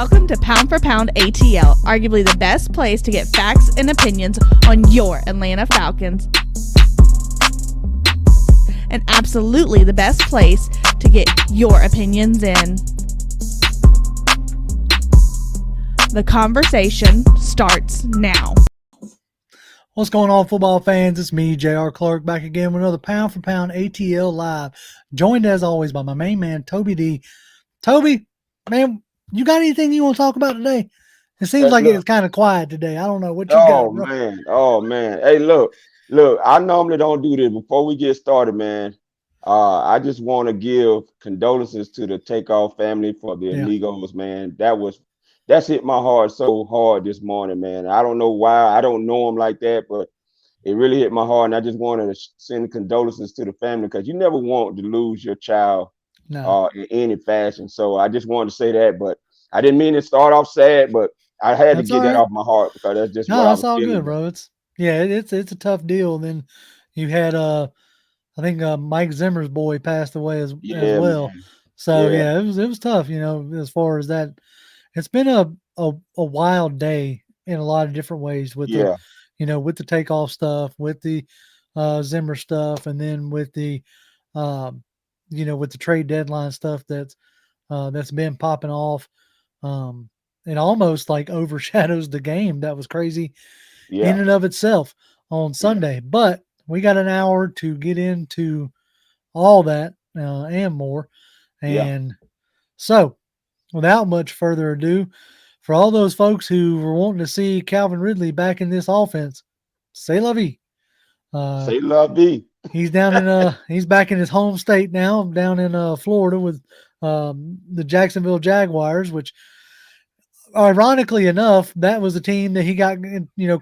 Welcome to Pound for Pound ATL, arguably the best place to get facts and opinions on your Atlanta Falcons. And absolutely the best place to get your opinions in. The conversation starts now. What's going on, football fans? It's me, J.R. Clark, back again with another Pound for Pound ATL Live. Joined, as always, by my main man, Toby D. Toby, man, you got anything you want to talk about today? It seems like it's kind of quiet today. I don't know what you got, bro. Oh, man. Hey, look, I normally don't do this. Before we get started, man, I just want to give condolences to the Takeoff family for the illegals, man. That's hit my heart so hard this morning, man. I don't know why. I don't know them like that, but it really hit my heart, and I just wanted to send condolences to the family because you never want to lose your child in any fashion. So I just wanted to say that, but I didn't mean to start off sad, but I had to get that off my heart because that's just what I was it's all feeling. Good, bro. It's a tough deal. Then you had I think Mike Zimmer's boy passed away as well. Man. So it was tough, as far as that. It's been a wild day in a lot of different ways with the with the Takeoff stuff, with the Zimmer stuff, and then with the with the trade deadline stuff that's been popping off. It almost like overshadows the game. That was crazy in and of itself on Sunday. But we got an hour to get into all that and more. And so without much further ado, for all those folks who were wanting to see Calvin Ridley back in this offense, say la vie. Say la vie. He's down in he's back in his home state now, down in Florida with the Jacksonville Jaguars, which ironically enough, that was the team that he got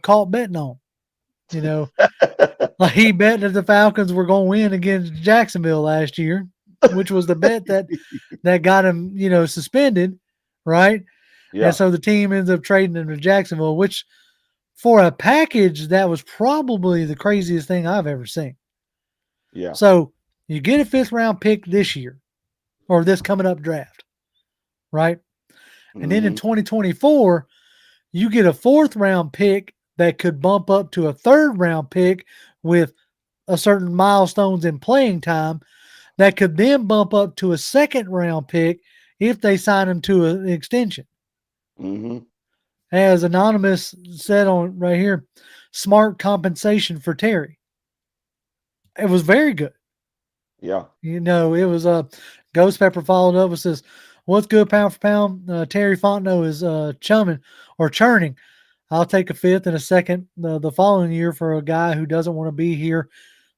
caught betting on. Like he bet that the Falcons were going to win against Jacksonville last year, which was the bet that got him suspended, right? Yeah. And so the team ends up trading him to Jacksonville, which for a package that was probably the craziest thing I've ever seen. Yeah. So you get a 5th round pick this year, or this coming up draft, right? Mm-hmm. And then in 2024, you get a 4th round pick that could bump up to a 3rd round pick with a certain milestones in playing time that could then bump up to a 2nd round pick if they sign him to an extension. Mm-hmm. As Anonymous said on right here, smart compensation for Terry. It was very good. Yeah. It was Ghost Pepper followed up and says, "What's good, pound for pound? Terry Fontenot is churning. I'll take a 5th and a 2nd the following year for a guy who doesn't want to be here.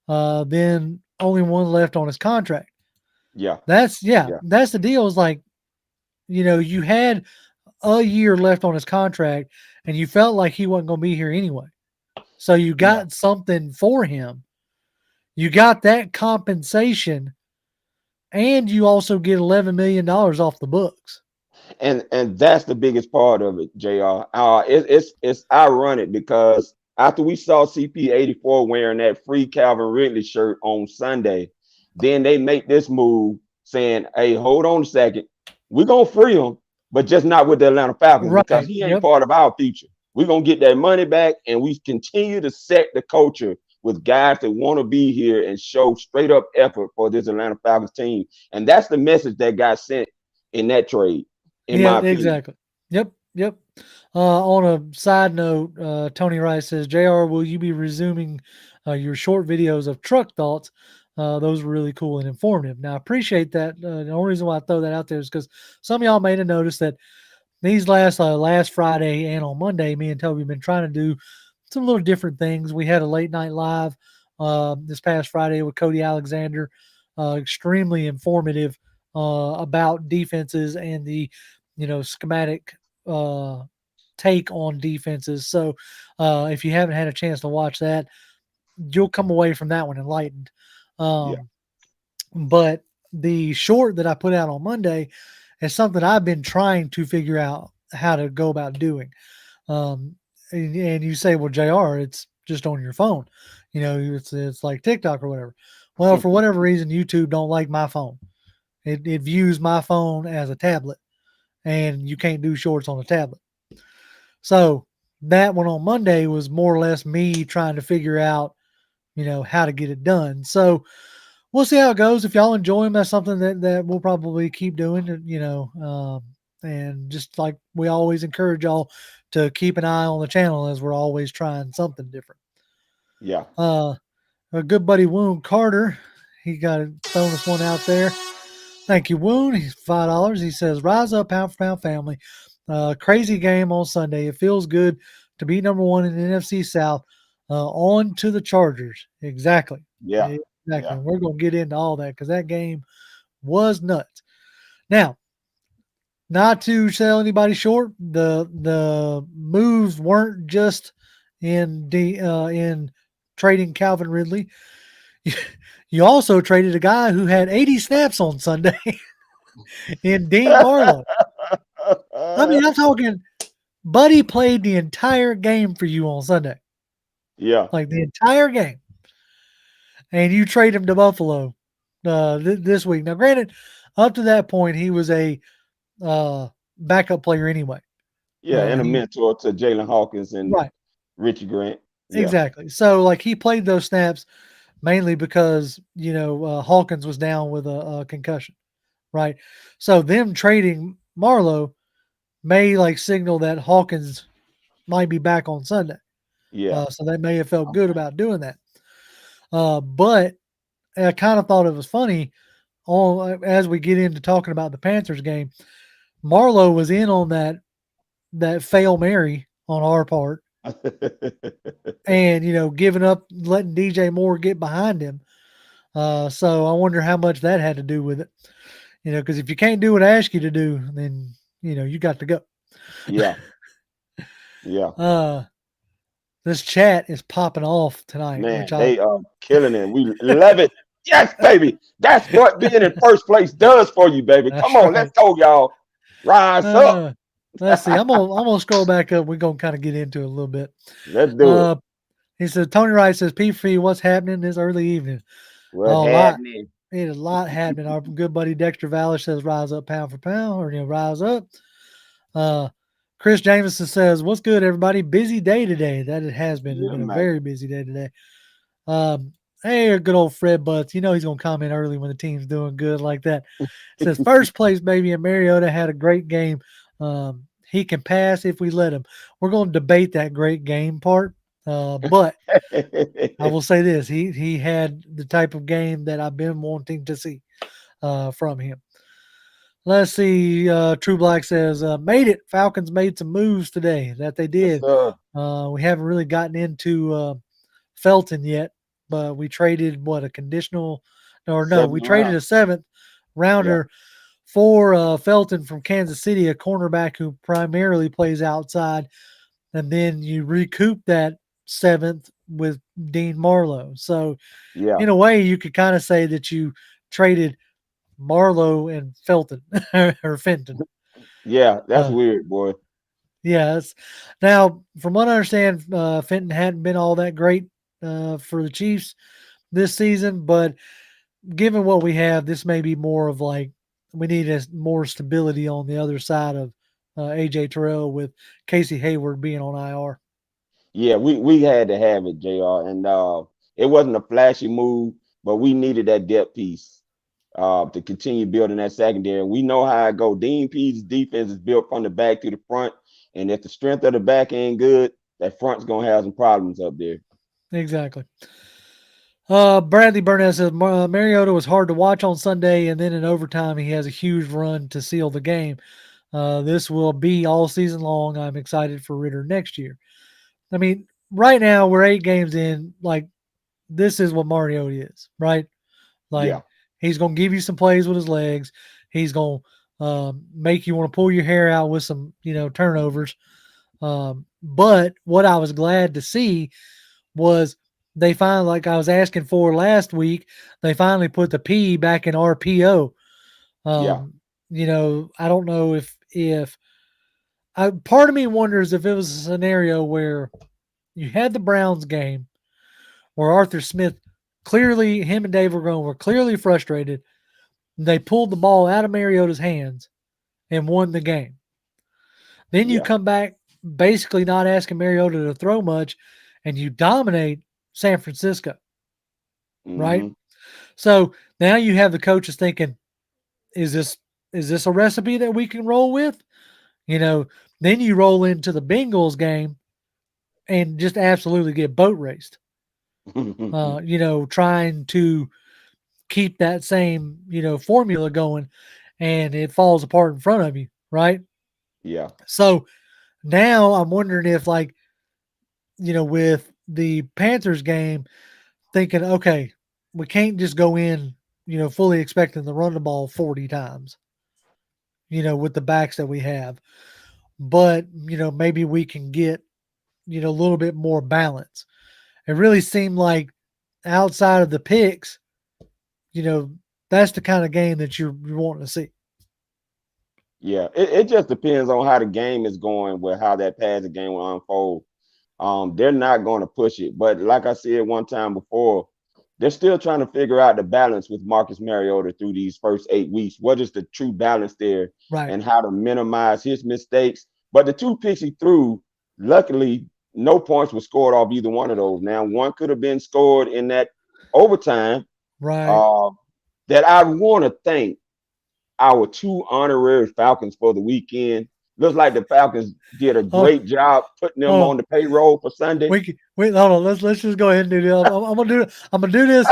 Then only one left on his contract." Yeah. That's the deal. Is like, you had a year left on his contract and you felt like he wasn't going to be here anyway. So you got something for him. You got that compensation, and you also get $11 million off the books. And that's the biggest part of it, JR. It's ironic because after we saw CP84 wearing that free Calvin Ridley shirt on Sunday, then they make this move saying, "Hey, hold on a second. We're going to free him, but just not with the Atlanta Falcons because he ain't part of our future. We're going to get that money back, and we continue to set the culture with guys that want to be here and show straight up effort for this Atlanta Falcons team." And that's the message that got sent in that trade, in my opinion. Exactly. Yep. On a side note, Tony Rice says, "JR, will you be resuming your short videos of truck thoughts? Those were really cool and informative." Now, I appreciate that. The only reason why I throw that out there is because some of y'all may have noticed that these last Friday and on Monday, me and Toby have been trying to do some little different things. We had a late night live this past Friday with Cody Alexander, extremely informative about defenses and the schematic take on defenses. So if you haven't had a chance to watch that, you'll come away from that one enlightened. But the short that I put out on Monday is something I've been trying to figure out how to go about doing. And you say, "Well, JR, it's just on your phone. It's like TikTok or whatever." Well, for whatever reason, YouTube don't like my phone. It views my phone as a tablet. and you can't do shorts on a tablet. So that one on Monday was more or less me trying to figure out, how to get it done. So we'll see how it goes. If y'all enjoy them, that's something that we'll probably keep doing, and just like we always encourage y'all to keep an eye on the channel as we're always trying something different. Yeah. Our good buddy Woon Carter, he got thrown us one out there. Thank you, Woon. He's $5. He says, "Rise up, pound for pound family. Crazy game on Sunday. It feels good to be number one in the NFC South. On to the Chargers." Exactly. Yeah. Exactly. Yeah. We're going to get into all that because that game was nuts. Now, not to sell anybody short, the moves weren't just in trading Calvin Ridley. You also traded a guy who had 80 snaps on Sunday in Dean Marlowe. I mean, I'm talking, Buddy played the entire game for you on Sunday. Yeah. Like the entire game. And you trade him to Buffalo this week. Now, granted, up to that point, he was a backup player anyway. Yeah, and a mentor to Jalen Hawkins and Richie Grant. Yeah. Exactly. So, like, he played those snaps mainly because, Hawkins was down with a concussion, right? So them trading Marlowe may like signal that Hawkins might be back on Sunday. Yeah. So they may have felt good about doing that. But I kind of thought it was funny as we get into talking about the Panthers game. Marlowe was in on that fail Mary on our part. And, giving up, letting DJ Moore get behind him. So I wonder how much that had to do with it. Because if you can't do what I ask you to do, then, you got to go. Yeah. Yeah. This chat is popping off tonight. Man, they are killing it. We love it. Yes, baby. That's what being in first place does for you, baby. Come on, let's go, y'all. Rise up. Let's see. I'm gonna scroll back up. We're gonna kind of get into it a little bit. Let's do it. He says, Tony Wright says, P. what's happening this early evening? What's happening? It is a lot happening. Our good buddy Dexter Vallish says, rise up pound for pound, or rise up. Chris Jameson says, what's good, everybody? Busy day today. That it has been. It's been a very busy day today. Hey, good old Fred Butts. He's going to comment early when the team's doing good like that. It says, first place, baby, and Mariota had a great game. He can pass if we let him. We're going to debate that great game part. But I will say this. He had the type of game that I've been wanting to see from him. Let's see. True Black says, made it. Falcons made some moves today that they did. We haven't really gotten into Felton yet, but we traded we traded a 7th rounder for Felton from Kansas City, a cornerback who primarily plays outside. And then you recoup that 7th with Dean Marlowe. So in a way, you could kind of say that you traded Marlowe and Felton or Fenton. Yeah, that's weird, boy. Yeah. Now, from what I understand, Fenton hadn't been all that great for the Chiefs this season, but given what we have, this may be more of like we need more stability on the other side of AJ Terrell with Casey Hayward being on IR. Yeah, we had to have it, JR, and it wasn't a flashy move, but we needed that depth piece to continue building that secondary. We know how it go. Dean Pease's defense is built from the back to the front, and if the strength of the back ain't good, that front's gonna have some problems up there. Exactly. Bradley Burnett says Mariota was hard to watch on Sunday, and then in overtime he has a huge run to seal the game. This will be all season long. I'm excited for Ritter next year. I mean, right now we're 8 games in. Like, this is what Mariota is, right? Like, he's going to give you some plays with his legs. He's going to make you want to pull your hair out with some, turnovers. But what I was glad to see was they finally, like I was asking for last week, they finally put the P back in RPO. I don't know if part of me wonders if it was a scenario where you had the Browns game where Arthur Smith him and Dave were clearly frustrated. They pulled the ball out of Mariota's hands and won the game. Then you Yeah. come back basically not asking Mariota to throw much, and you dominate San Francisco, right? Mhm. So now you have the coaches thinking, is this a recipe that we can roll with? Then you roll into the Bengals game and just absolutely get boat raced. Trying to keep that same, formula going, and it falls apart in front of you, right? Yeah. So now I'm wondering if, like, with the Panthers game, thinking, okay, we can't just go in, fully expecting to run the ball 40 times, with the backs that we have. But, maybe we can get, a little bit more balance. It really seemed like outside of the picks, that's the kind of game that you're wanting to see. Yeah. It just depends on how the game is going, with how that passing game will unfold. They're not going to push it. But like I said one time before, they're still trying to figure out the balance with Marcus Mariota through these first 8 weeks. What is the true balance there, Right. and how to minimize his mistakes? But the 2 picks he threw, luckily, no points were scored off either one of those. Now, one could have been scored in that overtime. Right. That I want to thank our 2 honorary Falcons for the weekend. Looks like the Falcons did a great job putting them on the payroll for Sunday. Wait, hold on. Let's just go ahead and do this. I'm gonna do this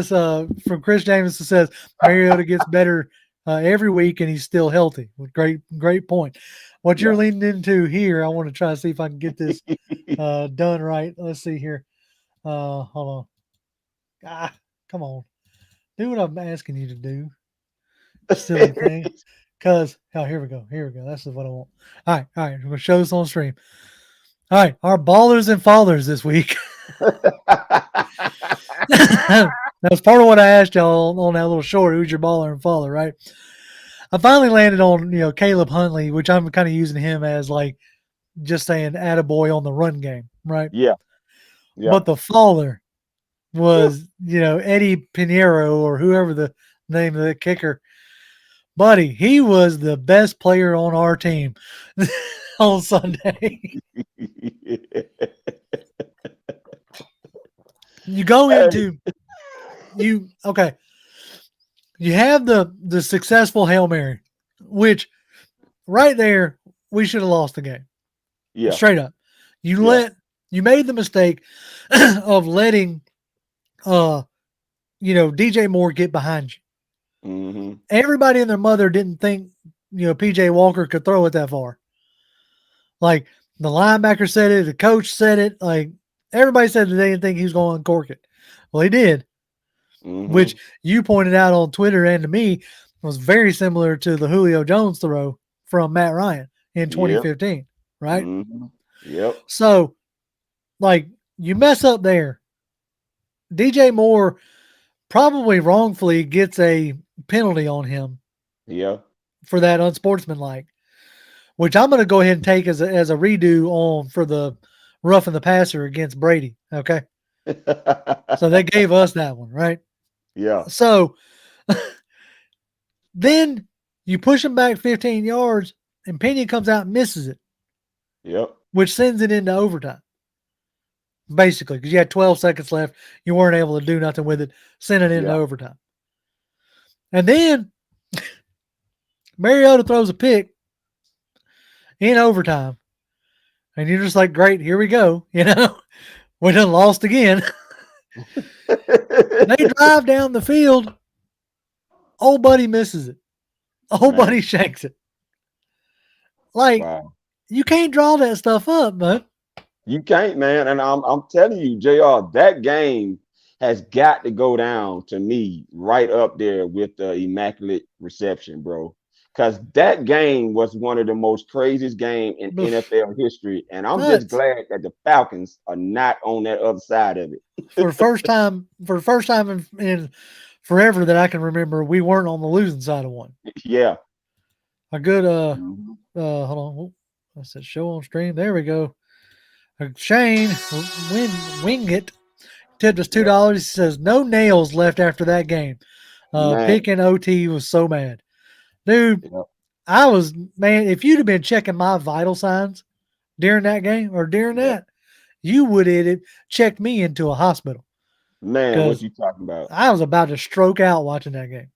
from Chris Jameson says Mariota gets better every week and he's still healthy. Great point. What you're leaning into here, I want to try to see if I can get this done right. Let's see here. Hold on. Come on. Do what I'm asking you to do. Silly thing. Because, here we go. That's what I want. All right. We're going to show this on stream. All right. Our ballers and fathers this week. That's part of what I asked y'all on that little short. Who's your baller and father, right? I finally landed on, Caleb Huntley, which I'm kind of using him as, like, just saying attaboy on the run game, right? Yeah. But the father was, Eddie Pinheiro, or whoever the name of the kicker. Buddy, he was the best player on our team on Sunday. You go into you have the successful Hail Mary, which right there we should have lost the game. Yeah. Straight up. You made the mistake of letting DJ Moore get behind you. Mm-hmm. Everybody and their mother didn't think, PJ Walker could throw it that far. Like, the linebacker said it, the coach said it, like, everybody said that they didn't think he was going to uncork it. Well, he did, which you pointed out on Twitter and to me was very similar to the Julio Jones throw from Matt Ryan in 2015, right? Mm-hmm. Yep. So, like, you mess up there. DJ Moore probably wrongfully gets a penalty on him. Yeah. For that unsportsmanlike, which I'm going to go ahead and take as a redo on for the roughing the passer against Brady. Okay. So they gave us that one, right? Yeah. So then you push him back 15 yards and Pena comes out and misses it. Yep. Which sends it into overtime. Basically, because you had 12 seconds left. You weren't able to do nothing with it. Send it into overtime. And then Mariota throws a pick in overtime. And you're just like, great, here we go. We done lost again. They drive down the field. Old buddy misses it. Old buddy shanks it. Like, you can't draw that stuff up, man. You can't, man. And I'm telling you, JR, that game has got to go down to me right up there with the Immaculate Reception, bro. Because that game was one of the most craziest games in NFL history. And I'm just glad that the Falcons are not on that other side of it. For the first time in forever that I can remember, we weren't on the losing side of one. Yeah. A good hold on. I said show on stream. There we go. Shane Wingett tipped us $2. He says no nails left after that game. Pick and OT was so mad. Dude, if you'd have been checking my vital signs during that game or during that, you would have checked me into a hospital. Man, what you talking about? I was about to stroke out watching that game.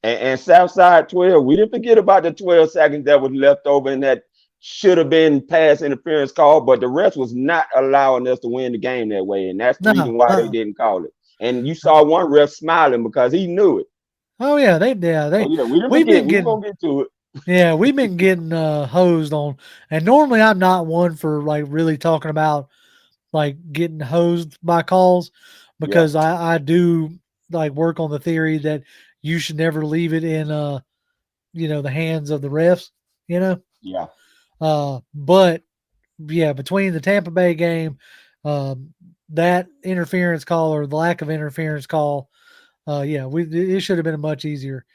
And Southside 12, we didn't forget about the 12 seconds that was left over in that should have been pass interference call, but the rest was not allowing us to win the game that way. And that's the reason why they didn't call it. And you saw one ref smiling because he knew it. Oh yeah, we didn't forget. We're gonna get to it. Yeah, we've been getting hosed on, and normally I'm not one for like really talking about like getting hosed by calls because I do like work on the theory that you should never leave it in the hands of the refs, Yeah. But yeah, between the Tampa Bay game, that interference call or the lack of interference call, it should have been much easier.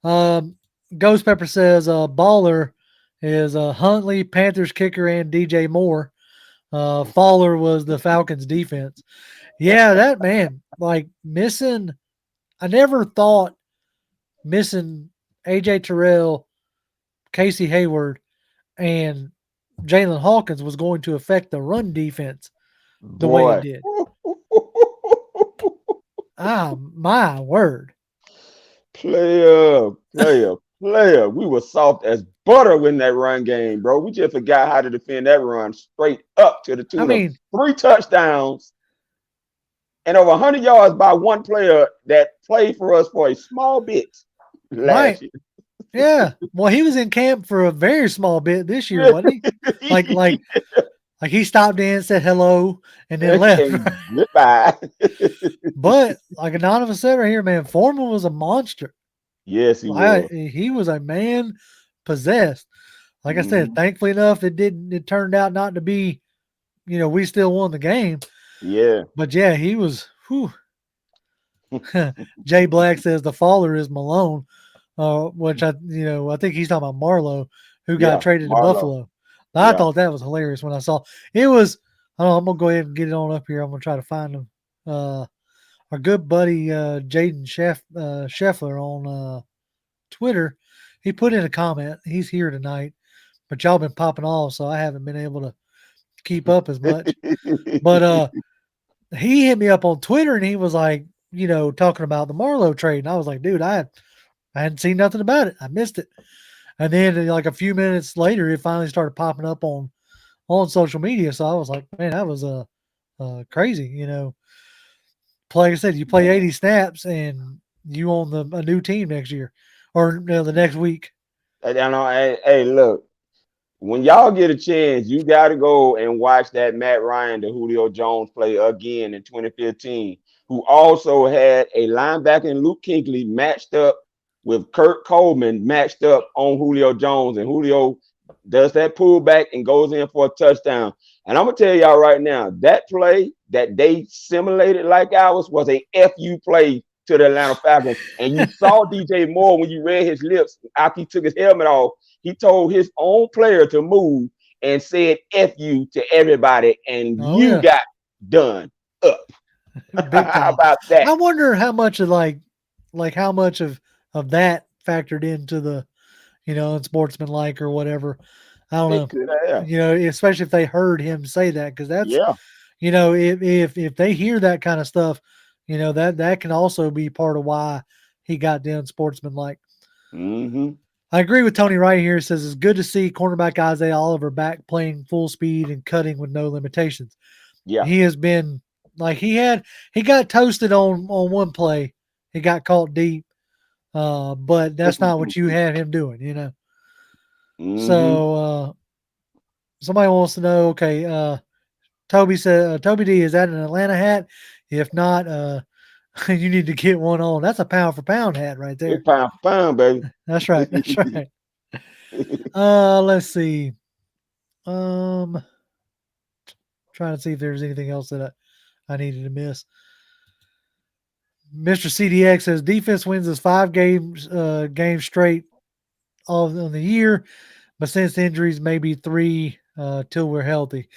Ghost Pepper says baller is Huntley, Panthers kicker, and DJ Moore. Fowler was the Falcons defense. Yeah, that man, like missing. I never thought missing AJ Terrell, Casey Hayward, and Jalen Hawkins was going to affect the run defense the way it did. My word. Player. We were soft as butter in that run game, bro. We just forgot how to defend that run straight up to the tune of 3 touchdowns and over 100 yards by one player that played for us for a small bit last year. Yeah. Well, he was in camp for a very small bit this year, wasn't he? like he stopped in, said hello, and then left. Goodbye. But like Anonymous said right here, man, Foreman was a monster. Yes, he was. He was a man possessed. Like I said, thankfully enough, it turned out not to be, we still won the game. Yeah. But yeah, he was, Jay Black says the faller is Malone, which I think he's talking about Marlowe, who got traded to Buffalo. I thought that was hilarious when I saw it was. I'm gonna go ahead and get it on up here. I'm gonna try to find him. Our good buddy Jaden Scheffler on Twitter, he put in a comment. He's here tonight, but y'all been popping off, so I haven't been able to keep up as much. But he hit me up on Twitter and he was like, talking about the Marlowe trade, and I was like, dude, I hadn't seen nothing about it. I missed it. And then like a few minutes later, it finally started popping up on social media. So I was like, man, that was crazy, Like I said, you play 80 snaps and you on a new team next year or the next week. Hey, look, when y'all get a chance, you got to go and watch that Matt Ryan to Julio Jones play again in 2015, who also had a linebacker in Luke Kuechly matched up with Kurt Coleman matched up on Julio Jones, and Julio does that pullback and goes in for a touchdown. And I'm going to tell y'all right now, that play that they simulated like ours was a FU play to the Atlanta Falcons. And you saw DJ Moore when you read his lips after he took his helmet off. He told his own player to move and said FU to everybody, and got done up. How about that? I wonder how much of how much of that factored into the, unsportsmanlike or whatever. I don't know. Especially if they heard him say that, because that's, if they hear that kind of stuff, that can also be part of why he got down sportsmanlike. I agree with Tony right here. He says it's good to see cornerback Isaiah Oliver back playing full speed and cutting with no limitations. Yeah, he has been like he got toasted on one play. He got caught deep. But that's not what you had him doing, So somebody wants to know, okay, Toby said, Toby D, is that an Atlanta hat? If not, you need to get one on. That's a pound for pound hat right there. Pound for pound, baby. That's right. That's right. Let's see. Trying to see if there's anything else that I needed to miss. Mr. CDX says defense wins us 5 games straight all in the year, but since injuries, maybe 3 till we're healthy.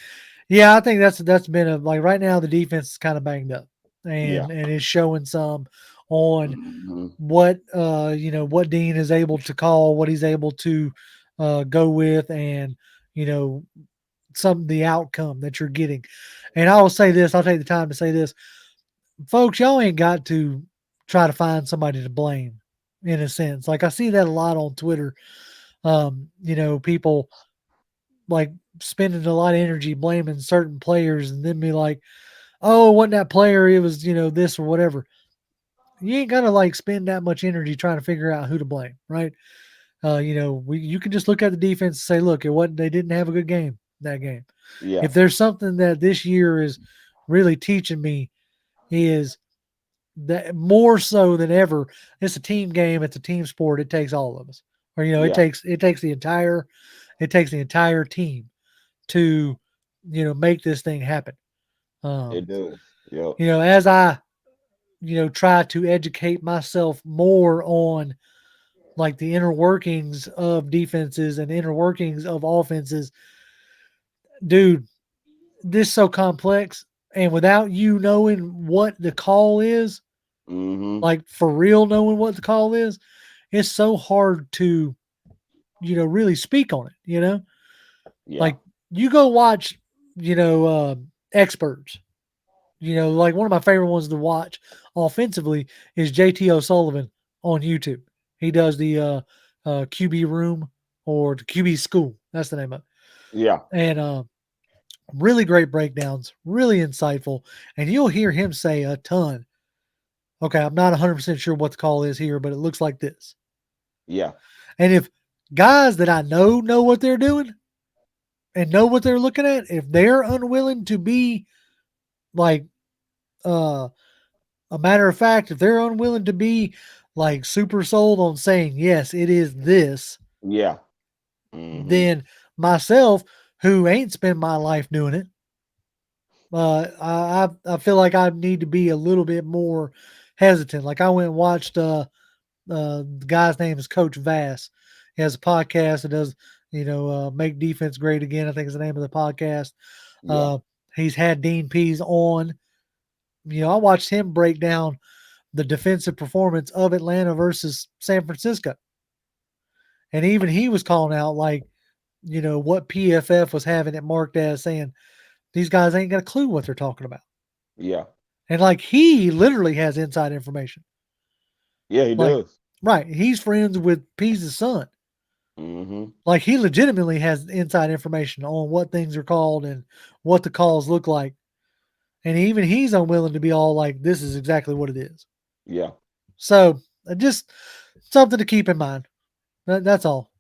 Yeah, I think that's been right now the defense is kind of banged up and it's showing some on what what Dean is able to call, what he's able to go with, and the outcome that you're getting. And I will say this, I'll take the time to say this. Folks, y'all ain't got to try to find somebody to blame in a sense. Like I see that a lot on Twitter. People like spending a lot of energy blaming certain players and then be like, oh, it wasn't that player, it was, this or whatever. You ain't gotta like spend that much energy trying to figure out who to blame, right? You can just look at the defense and say, look, they didn't have a good game that game. Yeah. If there's something that this year is really teaching me is that more so than ever, it's a team game, it's a team sport. It takes all of us. Or it takes the entire team to make this thing happen. It does. Yeah. As I try to educate myself more on like the inner workings of defenses and inner workings of offenses, dude, this is so complex. And without you knowing what the call is, like for real knowing what the call is, it's so hard to, really speak on it, Yeah. Like you go watch, experts, like one of my favorite ones to watch offensively is JT O'Sullivan on YouTube. He does the QB room or the QB school. That's the name of it. Yeah. And really great breakdowns, really insightful. And you'll hear him say a ton. Okay, I'm not 100% sure what the call is here, but it looks like this. Yeah. And if guys that I know what they're doing and know what they're looking at, if they're unwilling to be like a matter of fact, if they're unwilling to be like super sold on saying, yes, it is this. Yeah. Then myself, who ain't spent my life doing it, I feel like I need to be a little bit more hesitant. Like I went and watched the guy's name is Coach Vass. He has a podcast that does, Make Defense Great Again, I think is the name of the podcast. Yeah. He's had Dean Pease on. I watched him break down the defensive performance of Atlanta versus San Francisco. And even he was calling out like, what PFF was having it marked as saying, these guys ain't got a clue what they're talking about. Yeah. And like he literally has inside information. Yeah, he does. Right. He's friends with Pease's son. Like he legitimately has inside information on what things are called and what the calls look like. And even he's unwilling to be all like, this is exactly what it is. Yeah. So just something to keep in mind. That's all.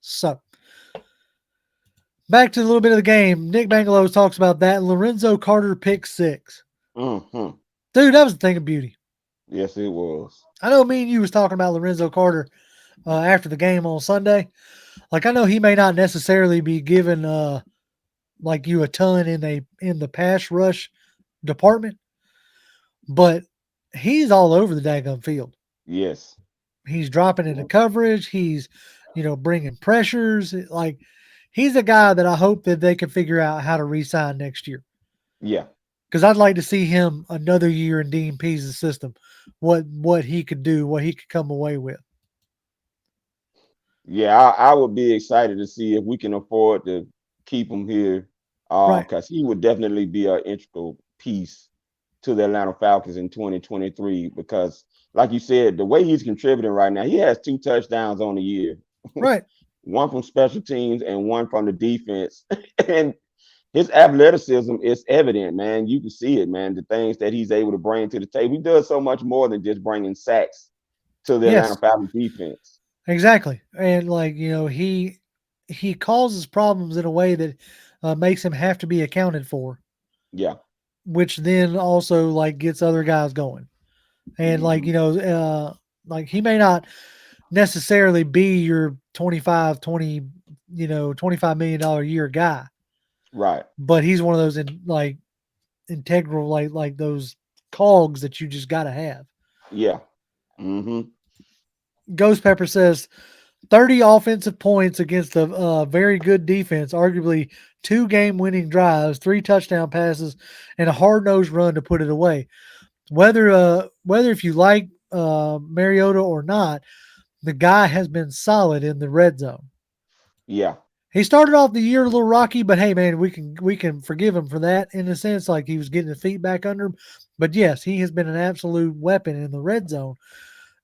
So back to a little bit of the game. Nick Bangalos talks about that. Lorenzo Carter pick 6. Dude, that was a thing of beauty. Yes, it was. I know me and you was talking about Lorenzo Carter after the game on Sunday. Like I know he may not necessarily be given like you a ton in the pass rush department, but he's all over the daggum field. Yes. He's dropping into coverage. He's, bringing pressures. Like he's a guy that I hope that they can figure out how to re-sign next year. Yeah. Because I'd like to see him another year in Dean Pease's system, what he could do, what he could come away with. Yeah, I would be excited to see if we can afford to keep him here, because he would definitely be an integral piece to the Atlanta Falcons in 2023. Because, like you said, the way he's contributing right now, he has 2 touchdowns on the year. Right. One from special teams and one from the defense. And his athleticism is evident, man. You can see it, man. The things that he's able to bring to the table. He does so much more than just bringing sacks to the Atlanta Falcons defense. Exactly. And like, he causes problems in a way that makes him have to be accounted for. Yeah. Which then also like gets other guys going. And like, like he may not necessarily be your $25 million a year guy. Right. But he's one of those integral, like those cogs that you just got to have. Yeah. Ghost Pepper says 30 offensive points against a very good defense, arguably 2 game-winning drives, 3 touchdown passes, and a hard-nosed run to put it away. whether if you like Mariota or not, the guy has been solid in the red zone. Yeah. He started off the year a little rocky, but hey, man, we can forgive him for that in a sense, like he was getting his feet back under him. But yes, he has been an absolute weapon in the red zone.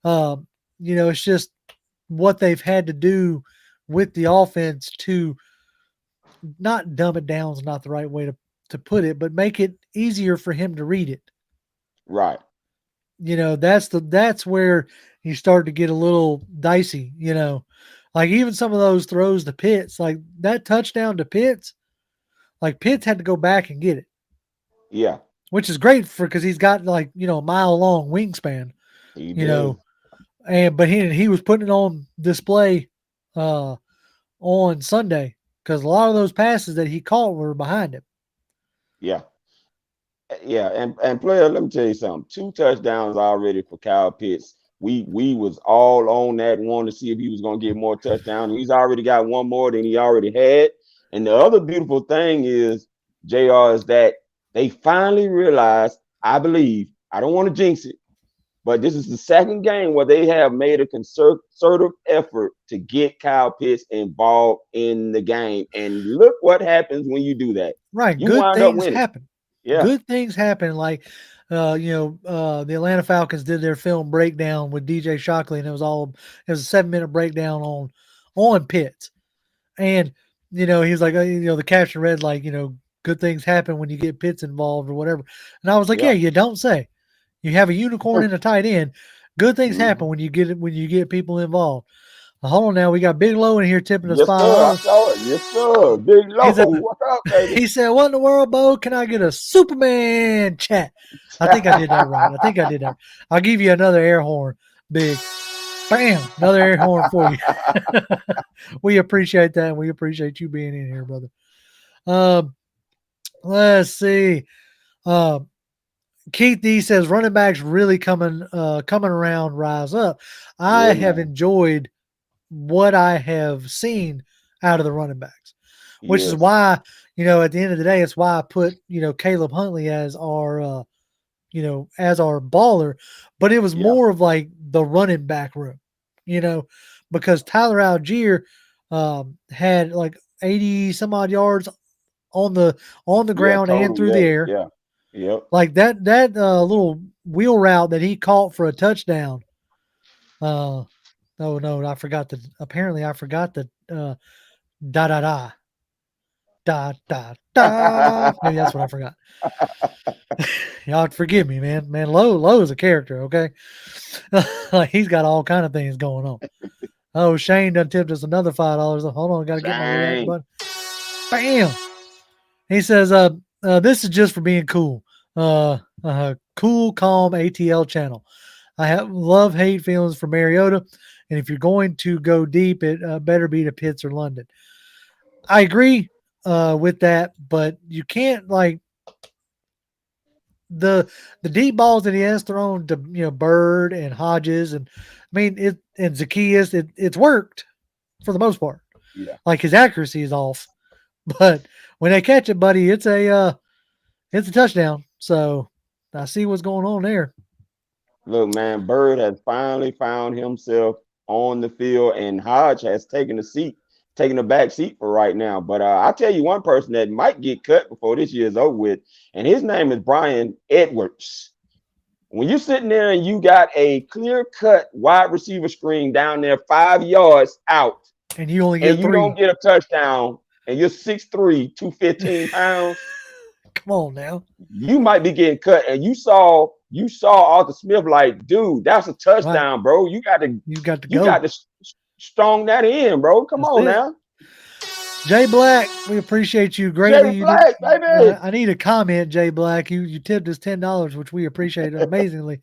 It's just what they've had to do with the offense to not dumb it down is not the right way to put it, but make it easier for him to read it. Right. That's where you start to get a little dicey, like even some of those throws to Pitts, like that touchdown to Pitts, like Pitts had to go back and get it. Yeah. Which is great because he's got like, a mile long wingspan, He does. but he was putting it on display on Sunday because a lot of those passes that he caught were behind him. Yeah. Yeah. And player, let me tell you something. 2 touchdowns already for Kyle Pitts. We was all on that one to see if he was going to get more touchdowns. He's already got one more than he already had. And the other beautiful thing is, JR, is that they finally realized, I believe, I don't want to jinx it, but this is the second game where they have made a concerted effort to get Kyle Pitts involved in the game. And look what happens when you do that. Right. You Good wind up things winning. happen. Yeah. Good things happen. Like, the Atlanta Falcons did their film breakdown with DJ Shockley, and it was a 7-minute breakdown on Pitts. And, he was like, the caption read like, good things happen when you get Pitts involved or whatever. And I was like, yeah, you don't say. You have a unicorn and a tight end. Good things happen when you get people involved. Hold on now. We got Big Low in here tipping us $5. I saw it. Yes, sir. Big Low. What's up, baby? He said, what in the world, Bo? Can I get a Superman chat? I think I did that right. I'll give you another air horn, Big. Bam. Another air horn for you. We appreciate that. And we appreciate you being in here, brother. Let's see. Keith D says running backs really coming around, rise up. I have enjoyed what I have seen out of the running backs, which is why, at the end of the day, it's why I put, Caleb Huntley as our, as our baller, but it was more of like the running back room, because Tyler Algier had like 80 some odd yards on the ground and through the air. Yeah. Yep. Like that little wheel route that he caught for a touchdown. No, I forgot the da. Maybe that's what I forgot. Y'all forgive me, man. Man, Low is a character, okay? Like he's got all kind of things going on. Oh, Shane done tipped us another $5. Hold on, gotta get my react button. Bam. He says, this is just for being cool. Cool, calm ATL channel. I have love-hate feelings for Mariota, and if you're going to go deep, it better be to Pitts or London. I agree with that, but you can't like the deep balls that he has thrown to Bird and Hodges, and I mean and Zacchaeus. It's worked for the most part. Yeah, like his accuracy is off, but when they catch it, buddy, it's a touchdown. So I see what's going on there. Look, man, Bird has finally found himself on the field, and Hodge has taken the back seat for right now. But I'll tell you one person that might get cut before this year is over with, and his name is Brian Edwards. When you're sitting there and you got a clear-cut wide receiver screen down there 5 yards out, and you only get you don't get a touchdown, and you're 6'3", 215 pounds. Come on now. You might be getting cut, and you saw Arthur Smith like, dude, that's a touchdown, bro. You got to strong that in, bro. Come on now. Jay Black, we appreciate you greatly. Jay Black, baby. I need a comment, Jay Black. You tipped us $10, which we appreciate amazingly,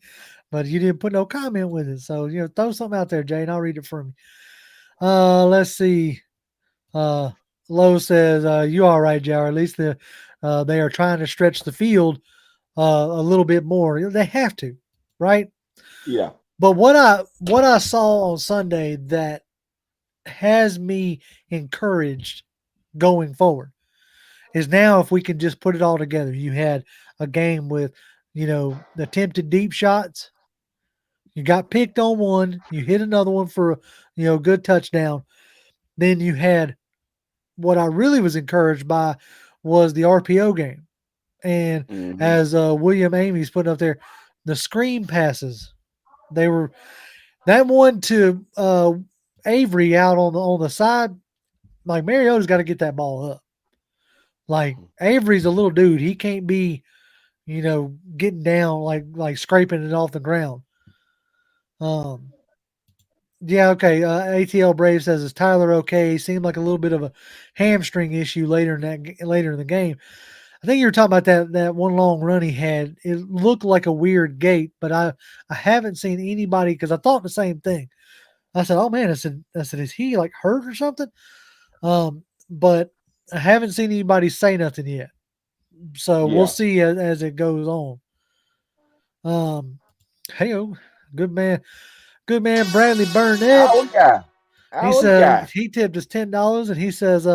but you didn't put no comment with it. So throw something out there, Jay, and I'll read it for me. Let's see. Lowe says, "You all right, JR? At least they are trying to stretch the field a little bit more. They have to, right? Yeah. But what I saw on Sunday that has me encouraged going forward is now if we can just put it all together. You had a game with the attempted deep shots. You got picked on one. You hit another one for a good touchdown. Then you had what I really was encouraged by was the RPO game. And as William Amy's putting up there, the screen passes. They were that one to Avery out on the side. Like Mariota's got to get that ball up. Like Avery's a little dude. He can't be, getting down like scraping it off the ground. Yeah, okay. ATL Brave says, is Tyler okay? Seemed like a little bit of a hamstring issue later in the game. I think you were talking about that one long run he had. It looked like a weird gait, but I haven't seen anybody, because I thought the same thing. I said, oh man, I said, is he like hurt or something? But I haven't seen anybody say nothing yet. So we'll see as it goes on. Hey-o, good man Bradley Burnett. He said he tipped us $10, and he says,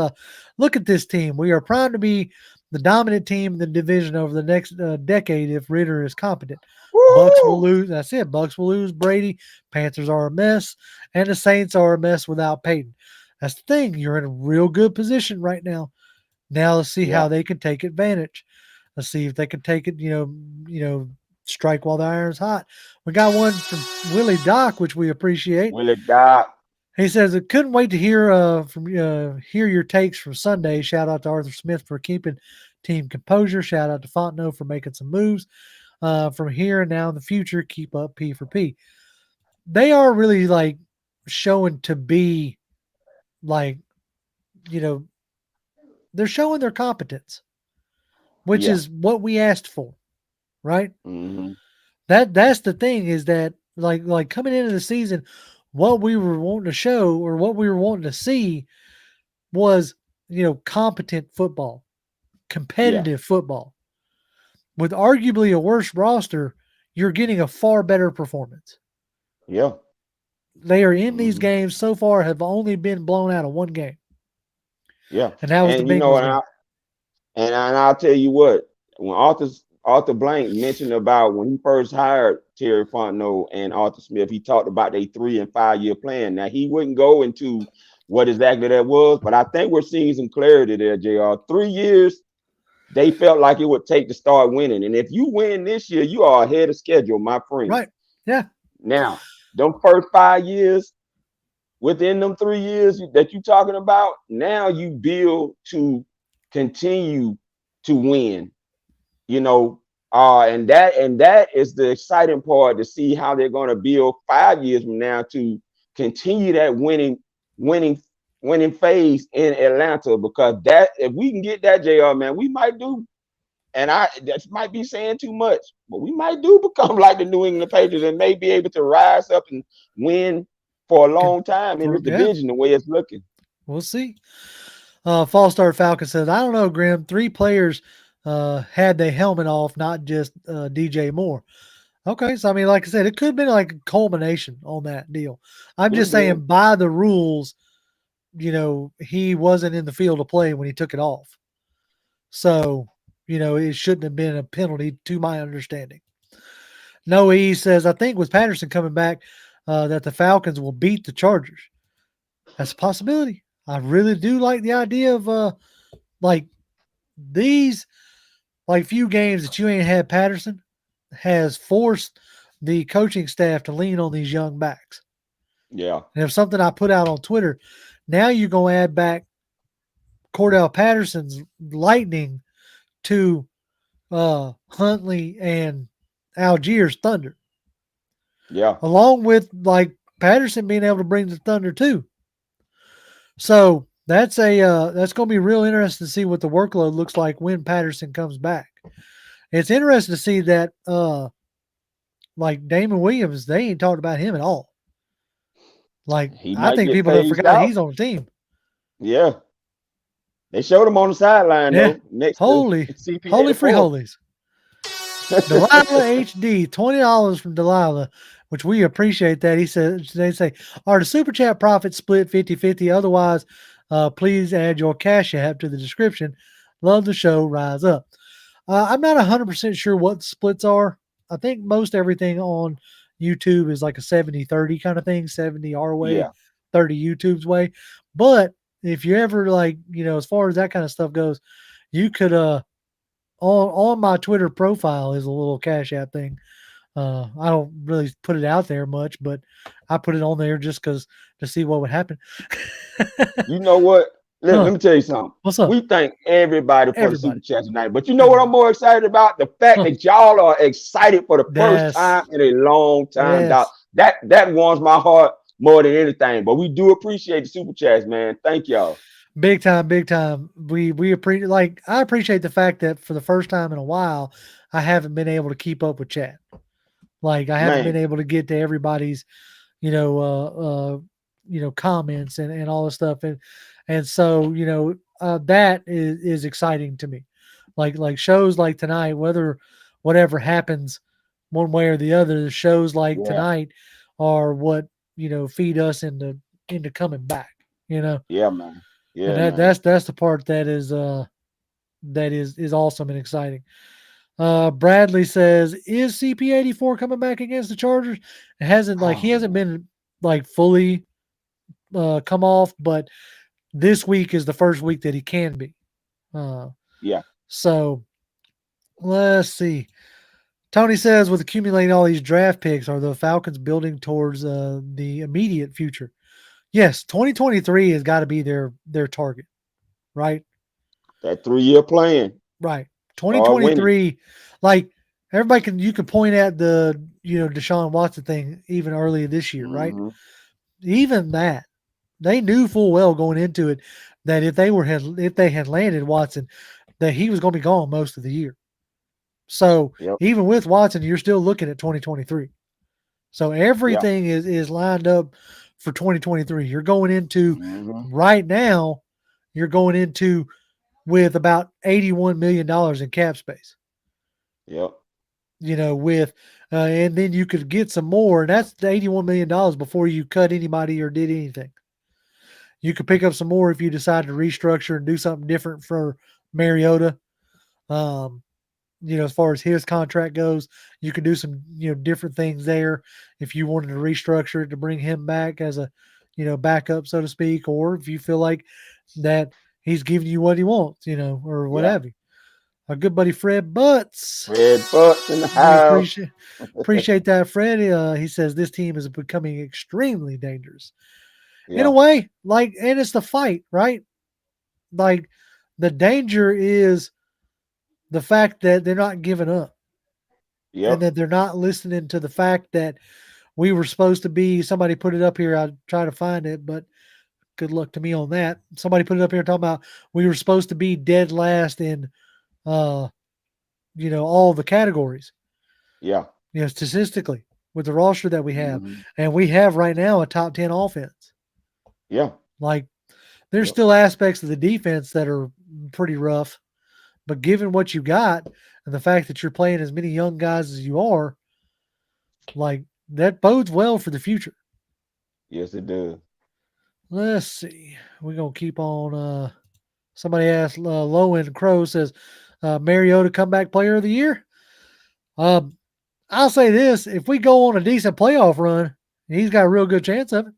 look at this team. We are primed to be the dominant team in the division over the next decade if Ritter is competent. Woo! Bucks will lose. That's it. Bucks will lose Brady. Panthers are a mess, and the Saints are a mess without Peyton. That's the thing. You're in a real good position right now. Now let's see how they can take advantage. Let's see if they can take it, strike while the iron's hot. We got one from Willie Doc, which we appreciate. Willie Doc. He says, I couldn't wait to hear your takes from Sunday. Shout out to Arthur Smith for keeping team composure. Shout out to Fontenot for making some moves. From here and now in the future, keep up P for P. They are really like showing to be like, they're showing their competence, which is what we asked for, right? Mm-hmm. That's the thing, is that like coming into the season, what we were wanting to show, or what we were wanting to see, was, competent football, competitive football. With arguably a worse roster, you're getting a far better performance. Yeah. They are in these games so far, have only been blown out of one game. Yeah. And that was the Bengals game. And I'll tell you what, when Arthur Blank mentioned about when he first hired Terry Fontenot and Arthur Smith, he talked about their 3 and 5 year plan. Now, he wouldn't go into what exactly that was, but I think we're seeing some clarity there, JR. 3 years, they felt like it would take to start winning. And if you win this year, you are ahead of schedule, my friend. Right. Yeah. Now, them first 5 years, within them 3 years that you're talking about, now you build to continue to win. And that is the exciting part, to see how they're going to build 5 years from now to continue that winning phase in Atlanta. Because that, if we can get that, JR, man, we might do. And that might be saying too much, but we might do become like the New England Patriots and may be able to rise up and win for a long time in this division, the way it's looking. We'll see. Falstar Falcon says, I don't know, Grim. 3 players had their helmet off, not just DJ Moore. Okay, so I mean, like I said, it could have been like a culmination on that deal. I'm just saying, by the rules, he wasn't in the field of play when he took it off. So, it shouldn't have been a penalty, to my understanding. Noe says, I think with Patterson coming back, that the Falcons will beat the Chargers. That's a possibility. I really do like the idea of these few games that you ain't had Patterson has forced the coaching staff to lean on these young backs. Yeah. And if something I put out on Twitter, now you're going to add back Cordell Patterson's Lightning to Huntley and Algiers Thunder. Yeah. Along with Patterson being able to bring the Thunder too. So that's going to be real interesting to see what the workload looks like when Patterson comes back. It's interesting to see that Damon Williams, they ain't talked about him at all. I think people have forgot he's on the team. Yeah. They showed him on the sideline though. Holy free holies. Delilah HD, $20 from Delilah, which we appreciate that. He says, they say, are the Super Chat profits split 50-50? Otherwise, please add your Cash App to the description. Love the show. Rise up. I'm not 100% sure what splits are. I think most everything on YouTube is like a 70-30 kind of thing, 70 our way, Yeah. 30 YouTube's way. But if you ever like, as far as that kind of stuff goes, you could on my Twitter profile is a little Cash App thing. I don't really put it out there much, but I put it on there just because to see what would happen. You know what? Let Huh, me tell you something. what's up? We thank everybody for the super Everybody. chat tonight. But you know what I'm more excited about? The fact Huh, that y'all are excited for the first yes. time in a long time, dog. Yes. That warms my heart more than anything. But we do appreciate the super chats, man. Thank y'all. Big time, big time. We appreciate I appreciate the fact that for the first time in a while, I haven't been able to keep up with chat. Like I haven't been Man. able to get to everybody's, comments and all this stuff. And so, that is exciting to me. Like shows like tonight, whatever happens one way or the other, the shows like Yeah. tonight are what, feed us into coming back, Yeah, man. and Yeah, man. that's the part that is awesome and exciting. Bradley says, "Is CP84 coming back against the Chargers?" It hasn't he hasn't been like fully come off, but this week is the first week that he can be. Yeah. So let's see. Tony says, with accumulating all these draft picks, are the Falcons building towards the immediate future? Yes, 2023 has got to be their target, right? That 3-year plan. Right. Start winning. 2023, like you can point at the, Deshaun Watson thing even earlier this year, right? Mm-hmm. Even that, they knew full well going into it that if they had landed Watson, that he was going to be gone most of the year. So Yep. even with Watson, you're still looking at 2023. So everything is lined up for 2023. You're going into right now, you're going into with about $81 million in cap space. Yep. With and then you could get some more, and that's the $81 million before you cut anybody or did anything. You could pick up some more if you decide to restructure and do something different for Mariota. As far as his contract goes, you could do some, different things there if you wanted to restructure it to bring him back as a, backup, so to speak, or if you feel like that he's giving you what he wants, or whatever. Our good buddy Fred Butts. Fred Butts in the house. Appreciate that, Fred. He says this team is becoming extremely dangerous. Yeah. In a way, and it's the fight, right? Like the danger is the fact that they're not giving up. Yep. And that they're not listening to the fact that we were supposed to be, somebody put it up here. I'll try to find it, but good luck to me on that. Somebody put it up here talking about we were supposed to be dead last in, all the categories. Yeah. Statistically with the roster that we have. And we have right now a top 10 offense. Yeah. Like there's still aspects of the defense that are pretty rough. But given what you got and the fact that you're playing as many young guys as you are, like that bodes well for the future. Yes, it does. Let's see. We're going to keep on. Somebody asked, Low End Crow says, Mariota comeback player of the year. I'll say this. If we go on a decent playoff run, he's got a real good chance of it.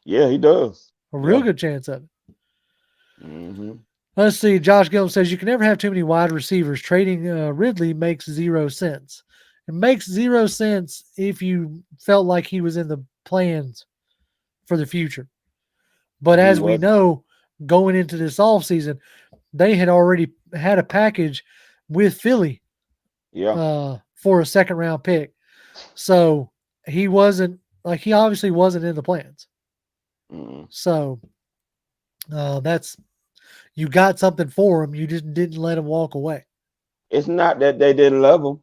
Yeah, he does. A real good chance of it. Mm-hmm. Let's see. Josh Gillum says you can never have too many wide receivers. Trading Ridley makes 0 sense. It makes 0 sense if you felt like he was in the plans for the future. But as we know, going into this offseason, they had already had a package with Philly for a second-round pick. So he obviously wasn't in the plans. Mm-hmm. So that's – you got something for him. You just didn't let him walk away. It's not that they didn't love him.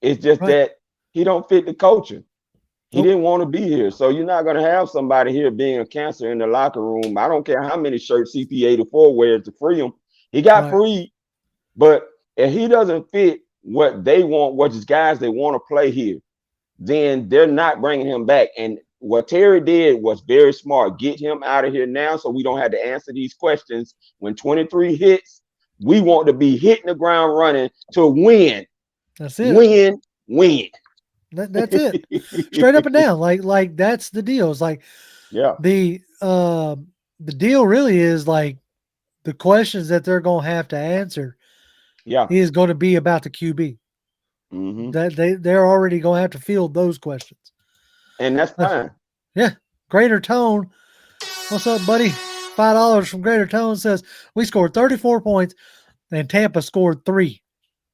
It's just that he don't fit the culture. He didn't want to be here. So you're not going to have somebody here being a cancer in the locker room. I don't care how many shirts CP84 wears to free him. He got freed. But if he doesn't fit what they want, what his guys they want to play here, then they're not bringing him back. And what Terry did was very smart. Get him out of here now so we don't have to answer these questions when 23 hits. We want to be hitting the ground running to win. That's it. Win. That's it. Straight up and down. Like that's the deal. It's like the deal really is like the questions that they're going to have to answer is going to be about the QB. Mm-hmm. That they're already going to have to field those questions. And that's fine. Yeah. Greater Tone. What's up, buddy? $5 from Greater Tone says we scored 34 points and Tampa scored 3.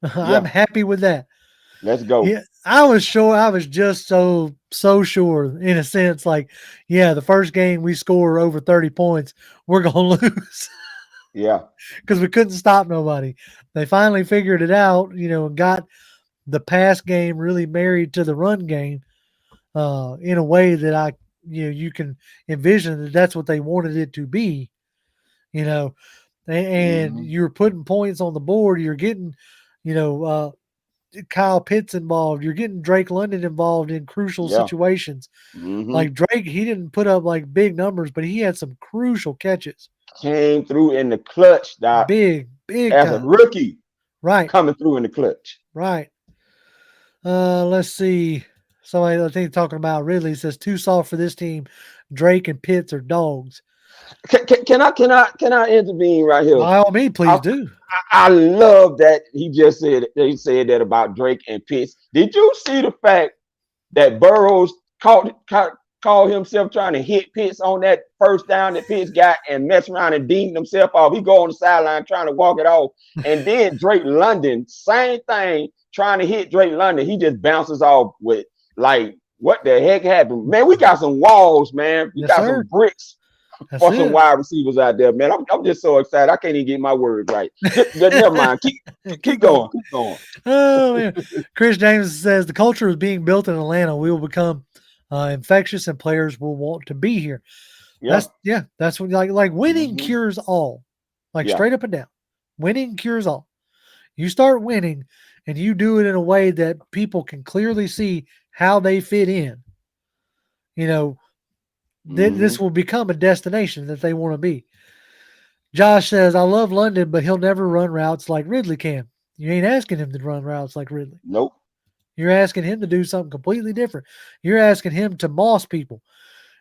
I'm happy with that. Let's go. Yeah, I was sure. I was just so sure in a sense, like, yeah, the first game we score over 30 points, we're going to lose. Yeah. Because we couldn't stop nobody. They finally figured it out, and got the pass game really married to the run game in a way that you can envision that that's what they wanted it to be, and you're putting points on the board. You're getting, Kyle Pitts involved. You're getting Drake London involved in crucial situations. Mm-hmm. Like Drake, he didn't put up like big numbers, but he had some crucial catches. Came through in the clutch, Doc. Big as time. a rookie. Right. Coming through in the clutch. Right. Let's see. Somebody I think talking about Ridley says too soft for this team. Drake and Pitts are dogs. Can I intervene right here? By all means, please do. I love that he said that about Drake and Pitts. Did you see the fact that Burrows called himself trying to hit Pitts on that first down that Pitts got and mess around and deemed himself off? He go on the sideline trying to walk it off. And then Drake London, same thing, trying to hit Drake London. He just bounces off with like, what the heck happened? Man, we got some walls, man. We got some bricks. That's for some wide receivers out there, man. I'm just so excited. I can't even get my words right. Never mind. Keep going. Keep going. Oh, man. Chris James says the culture is being built in Atlanta. We will become infectious and players will want to be here. Yeah. That's what like winning cures all. Like straight up and down. Winning cures all. You start winning and you do it in a way that people can clearly see how they fit in. This will become a destination that they want to be. Josh says, I love London, but he'll never run routes like Ridley can. You ain't asking him to run routes like Ridley. Nope. You're asking him to do something completely different. You're asking him to moss people.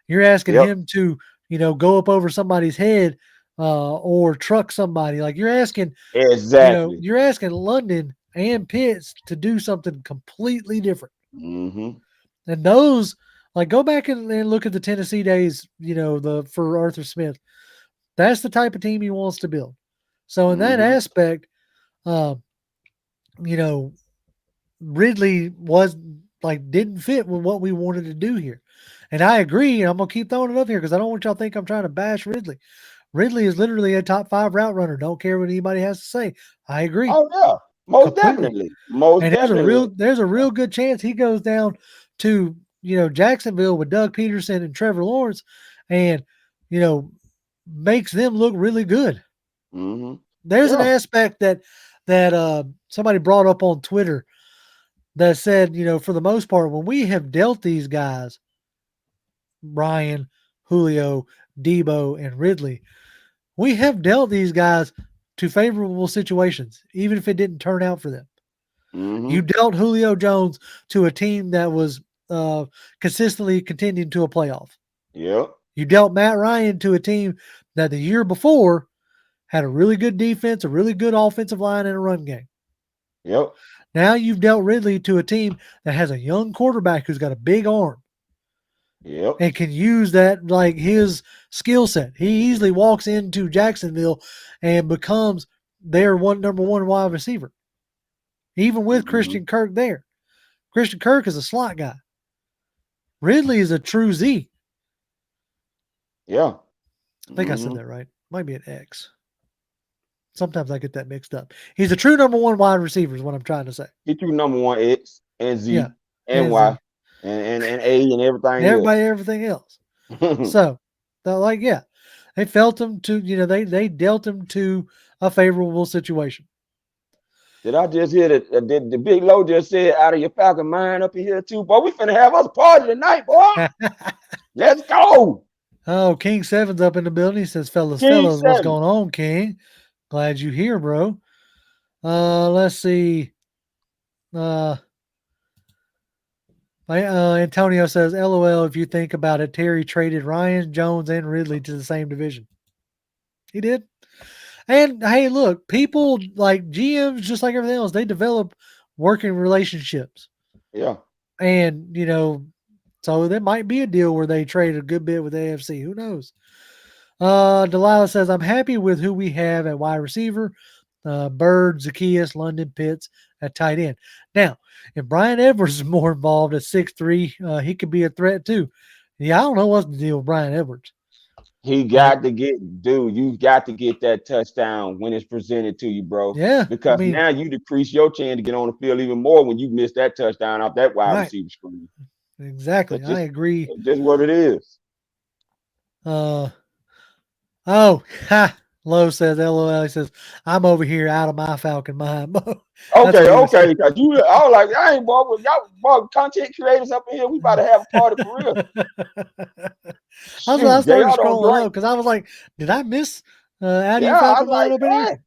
You're asking him to, go up over somebody's head or truck somebody. Like you're asking, exactly. You're asking London and Pitts to do something completely different. Mm-hmm. And those, like, go back and look at the Tennessee days, for Arthur Smith. That's the type of team he wants to build. So in that aspect, Ridley didn't fit with what we wanted to do here. And I agree. I'm going to keep throwing it up here because I don't want y'all to think I'm trying to bash Ridley. Ridley is literally a top 5 route runner. Don't care what anybody has to say. I agree. Oh, yeah. Most definitely. There's a real good chance he goes down to, Jacksonville with Doug Peterson and Trevor Lawrence and, makes them look really good. Mm-hmm. There's an aspect that somebody brought up on Twitter that said, for the most part, when we have dealt these guys, Brian, Julio, Debo, and Ridley, we have dealt these guys to favorable situations, even if it didn't turn out for them. Mm-hmm. You dealt Julio Jones to a team that was consistently contending to a playoff. Yep. You dealt Matt Ryan to a team that the year before had a really good defense, a really good offensive line, and a run game. Yep. Now you've dealt Ridley to a team that has a young quarterback who's got a big arm. Yep. And can use that like his skill set. He easily walks into Jacksonville and becomes their number one wide receiver. Even with Christian Kirk there. Christian Kirk is a slot guy. Ridley is a true Z. Yeah. I think I said that right. Might be an X. Sometimes I get that mixed up. He's a true number one wide receiver is what I'm trying to say. He true number one X and Z and Y and A and everything. Everything else. So, they felt him to, they dealt him to a favorable situation. Did I just hear that the Big Low just said out of your Falcon mind up in here too? Boy, we finna have us a party tonight, boy. Let's go. Oh, King 7's up in the building. He says, fellas, what's going on, King? Glad you here, bro. Let's see. Antonio says, LOL, if you think about it, Terry traded Ryan, Jones, and Ridley to the same division. He did. And hey, look, people like GMs, just like everything else, they develop working relationships. Yeah. And, so there might be a deal where they trade a good bit with AFC. Who knows? Delilah says, I'm happy with who we have at wide receiver. Bird, Zacchaeus, London, Pitts at tight end. Now, if Brian Edwards is more involved at 6'3", he could be a threat too. Yeah, I don't know what's the deal with Brian Edwards. He got to get, dude, you've got to get that touchdown when it's presented to you, bro. Yeah. Because now you decrease your chance to get on the field even more when you miss that touchdown off that wide receiver screen. Exactly. I agree. Just what it is. Lowe says, LOL. He says, I'm over here out of my Falcon mind. Okay. Because I was like, I ain't boy, y'all content creators up in here. We about to have a party for real. I started scrolling low because I was like, did I miss out of your Falcon mind over here?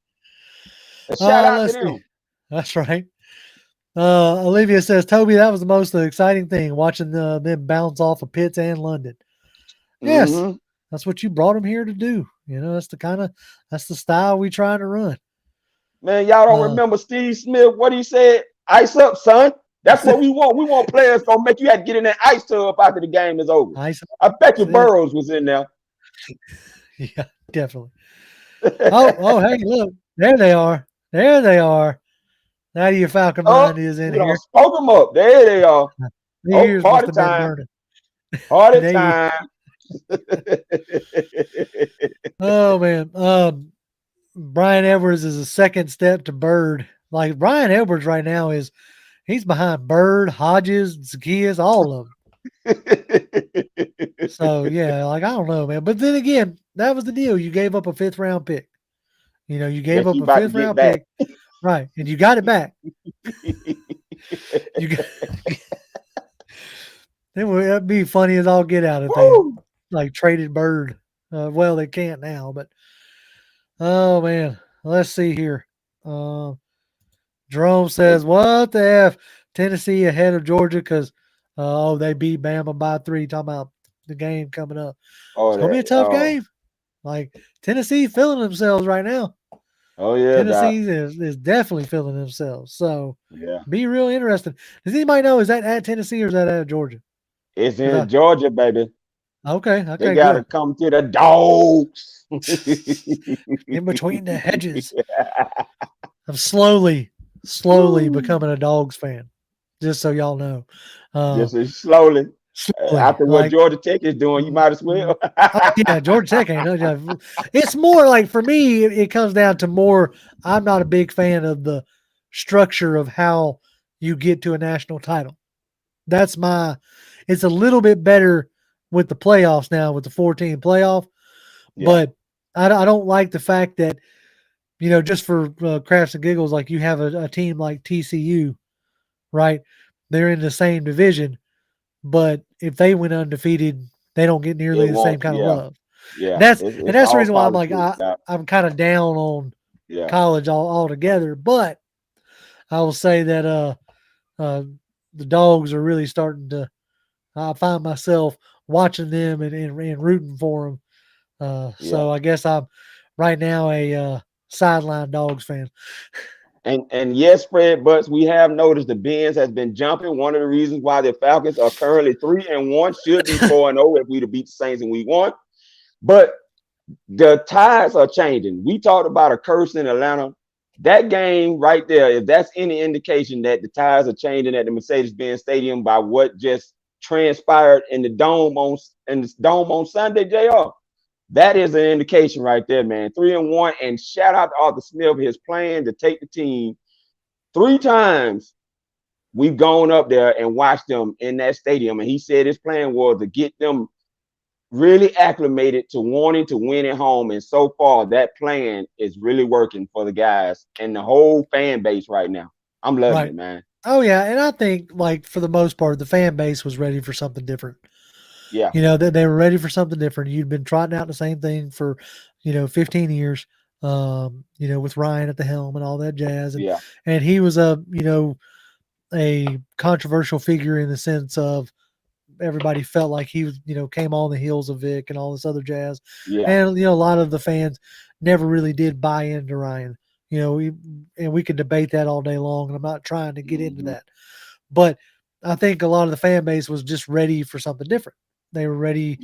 Shout out to them. That's right. Olivia says, Toby, that was the most exciting thing, watching them bounce off of Pitts and London. Yes, that's what you brought them here to do. That's the style we trying to run. Man, y'all don't remember Steve Smith, what he said? Ice up, son. That's what we want. We want players gonna make you have to get in that ice tub after the game is over. I bet you Burrows was in there. Yeah, definitely. Hey, look, there they are. Now your Falcon mind is in here. Spoke them up. There they are. Party time. Party time. Oh man. Brian Edwards is a second step to Bird. Like Brian Edwards right now he's behind Bird, Hodges, Zacchaeus, all of them. So yeah, I don't know, man. But then again, that was the deal. You gave up a 5th round pick. You gave up a 5th round pick. Right. And you got it back. It'd be funny as all get out if they traded Bird. Well, they can't now, but oh man, let's see here. Jerome says, "What the F? Tennessee ahead of Georgia because they beat Bama by 3." Talking about the game coming up. It's gonna be a tough game. Like Tennessee feeling themselves right now. Oh yeah, Tennessee is definitely feeling themselves. So be real interesting. Does anybody know, is that at Tennessee or is that at Georgia? It's in Georgia, baby. Okay. They gotta come to the dogs. In between the hedges. I'm slowly becoming a Dogs fan. Just so y'all know. Just slowly. After what Georgia Tech is doing, you might as well. Georgia Tech ain't. It's more like, for me, it comes down to more. I'm not a big fan of the structure of how you get to a national title. It's a little bit better with the playoffs now, with the 14 playoff. Yeah. But I don't like the fact that, just for crafts and giggles, like you have a team like TCU, right? They're in the same division. But if they went undefeated, they don't get nearly the same kind of love. Yeah, that's the reason why I'm like I'm kind of down on college altogether. But I will say that the Dogs are really starting to. I find myself watching them and rooting for them. So I guess I'm right now a sideline Dogs fan. And yes, Fred Butts, we have noticed the Benz has been jumping. One of the reasons why the Falcons are currently 3-1, should be 4-0 if we'd have beat the Saints in week 1. But the tides are changing. We talked about a curse in Atlanta. That game right there, if that's any indication that the tides are changing at the Mercedes-Benz Stadium by what just transpired in the dome on Sunday, JR. That is an indication right there, man. 3-1, and shout out to Arthur Smith for his plan to take the team 3 times. We've gone up there and watched them in that stadium, and he said his plan was to get them really acclimated to wanting to win at home. And so far, that plan is really working for the guys and the whole fan base right now. I'm loving it, man. Oh yeah, and I think, like, for the most part, the fan base was ready for something different. Yeah. They were ready for something different. You'd been trotting out the same thing for, 15 years. with Ryan at the helm and all that jazz. Yeah. And he was a controversial figure in the sense of everybody felt like he was, came on the heels of Vic and all this other jazz. Yeah. And, a lot of the fans never really did buy into Ryan. We could debate that all day long, and I'm not trying to get into that. But I think a lot of the fan base was just ready for something different. They were ready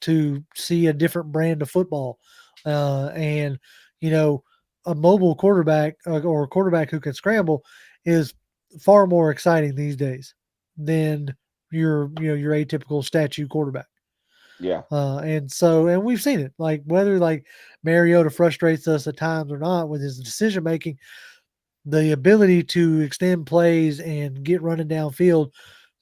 to see a different brand of football. And, a mobile quarterback or a quarterback who can scramble is far more exciting these days than your atypical statue quarterback. Yeah. And we've seen it, like whether like Mariota frustrates us at times or not with his decision making, the ability to extend plays and get running downfield,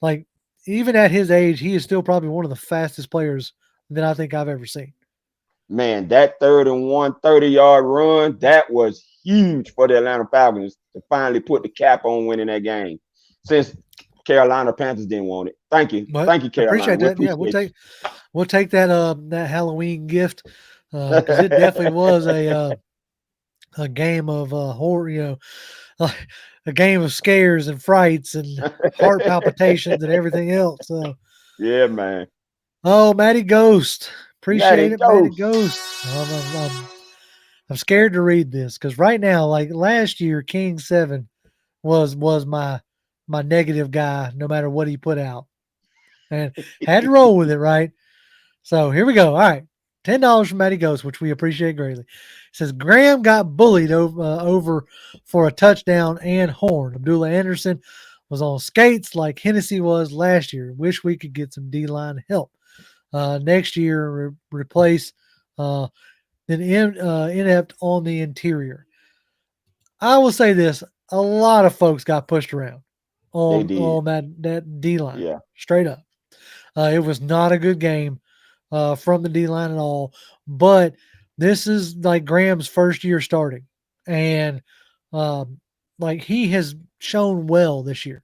like even at his age, he is still probably one of the fastest players that I think I've ever seen. Man, that 3rd-and-1 30-yard run, that was huge for the Atlanta Falcons to finally put the cap on winning that game. Since Carolina Panthers didn't want it. Thank you. Thank you, Carolina. Appreciate that. Yeah, we'll take that Halloween gift because it definitely was a game of horror, a game of scares and frights and heart palpitations and everything else. So yeah, man. Oh, Matty Ghost. Appreciate it, Matty Ghost. I'm scared to read this because right now, like last year, King 7 was my negative guy, no matter what he put out, and had to roll with it, right? So here we go. All right, $10 from Matty Ghost, which we appreciate greatly. It says Graham got bullied over for a touchdown and horn. Abdullah Anderson was on skates like Hennessy was last year. Wish we could get some D-line help. Next year, replace an inept on the interior. I will say this: a lot of folks got pushed around on that D line. Yeah, straight up. It was not a good game from the D line at all. But this is like Graham's first year starting, and like he has shown well this year,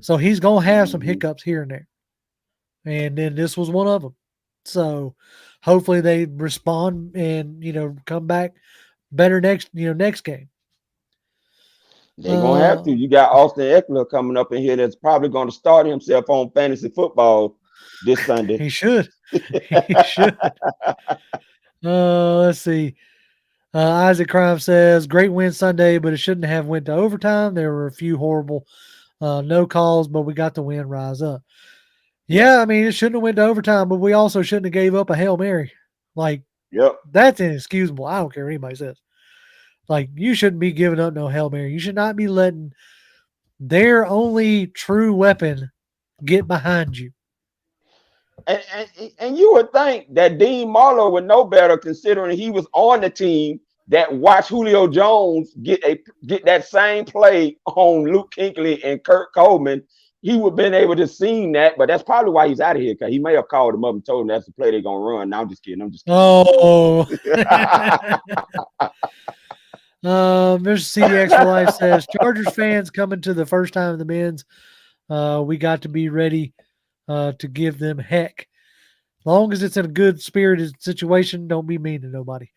so he's gonna have some hiccups here and there. And then this was one of them. So hopefully they respond and, come back better next game. They're going to have to. You got Austin Eckler coming up in here that's probably going to start himself on fantasy football this Sunday. He should. He should. Let's see. Isaac Crime says, great win Sunday, but it shouldn't have went to overtime. There were a few horrible no calls, but we got the win. Rise up. Yeah, I mean, it shouldn't have went to overtime, but we also shouldn't have gave up a Hail Mary. Like, that's inexcusable. I don't care what anybody says. Like, you shouldn't be giving up no Hail Mary. You should not be letting their only true weapon get behind you. And you would think that Dean Marlowe would know better, considering he was on the team that watched Julio Jones get that same play on Luke Kuechly and Kurt Coleman. He would have been able to see that, but that's probably why he's out of here, because he may have called him up and told him that's the play they're going to run. No, I'm just kidding. Oh. Mr. CDX for Life says, Chargers fans coming to the first time of the men's. We got to be ready to give them heck. As long as it's in a good spirited situation, don't be mean to nobody.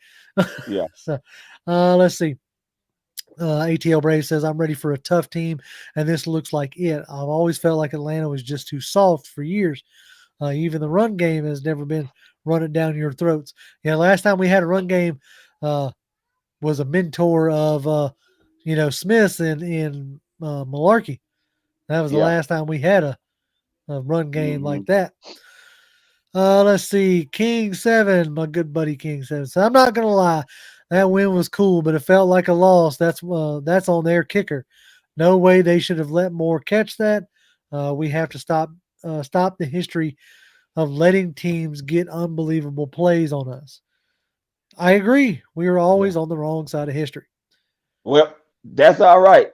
Yeah. So let's see. ATL Brave says, I'm ready for a tough team, and this looks like it. I've always felt like Atlanta was just too soft for years. Even the run game has never been running down your throats. Yeah, last time we had a run game was a mentor of, Smith's in Malarkey. That was the last time we had a run game like that. Let's see. King 7, my good buddy King 7. So I'm not going to lie. That win was cool, but it felt like a loss. That's on their kicker. No way they should have let Moore catch that. We have to stop the history of letting teams get unbelievable plays on us. I agree. We were always on the wrong side of history. Well, that's all right.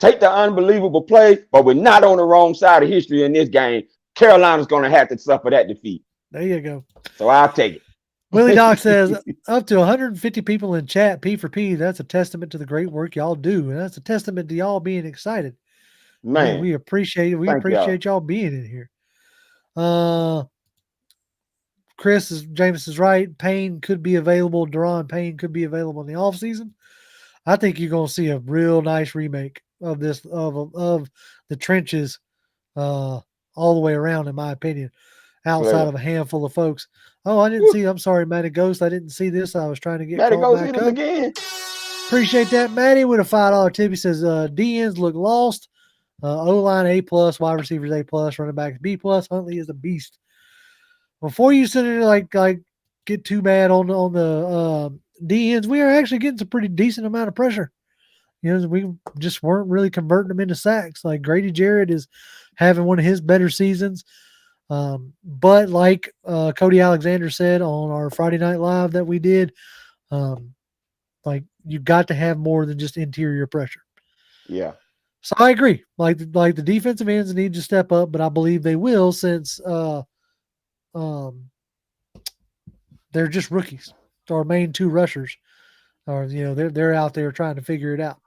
Take the unbelievable play, but we're not on the wrong side of history in this game. Carolina's going to have to suffer that defeat. There you go. So I'll take it. Willie Doc says, up to 150 people in chat, P for P. That's a testament to the great work y'all do. And that's a testament to y'all being excited. Man, we appreciate it. We appreciate y'all being in here. Jameis is right. Payne could be available. Daron Payne could be available in the offseason. I think you're going to see a real nice remake of this of the trenches all the way around, in my opinion, outside of a handful of folks. Oh, I didn't see. I'm sorry, Matty Ghost. I didn't see this. I was trying to get Matty caught Ghost back hit us up. again. Appreciate that, Matty, with a $5 tip. He says DNs look lost. O-line A+, wide receivers A+, running backs B+. Huntley is a beast. Before you sit there like get too bad on the DNs, we are actually getting some pretty decent amount of pressure. We just weren't really converting them into sacks. Like Grady Jarrett is having one of his better seasons. But like Cody Alexander said on our Friday Night Live that we did, like you've got to have more than just interior pressure. Yeah. So I agree. Like the defensive ends need to step up, but I believe they will since they're just rookies. Our main two rushers are, they're out there trying to figure it out.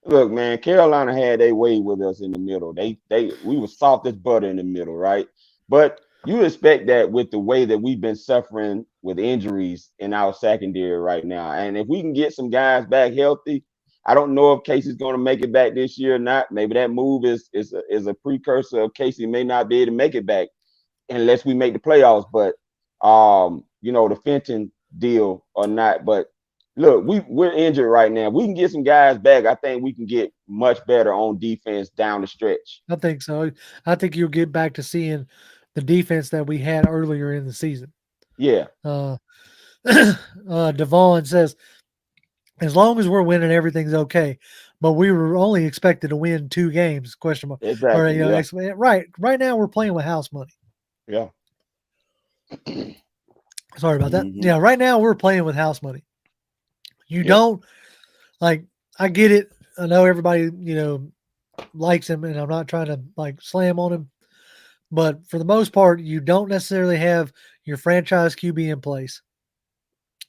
Look, man, Carolina had their way with us in the middle. We were soft as butter in the middle, right? But you expect that with the way that we've been suffering with injuries in our secondary right now. And if we can get some guys back healthy, I don't know if Casey's going to make it back this year or not. Maybe that move is a precursor of Casey may not be able to make it back unless we make the playoffs. But the Fenton deal or not. But look, we're injured right now. We can get some guys back. I think we can get much better on defense down the stretch. I think so. I think you'll get back to seeing the defense that we had earlier in the season. Yeah. Devon says, as long as we're winning, everything's okay. But we were only expected to win 2 games, question mark. Exactly. Or, right now we're playing with house money. Yeah. Sorry about that. Yeah, right now we're playing with house money. You don't, like, I get it. I know everybody, likes him, and I'm not trying to, slam on him. But for the most part, you don't necessarily have your franchise QB in place.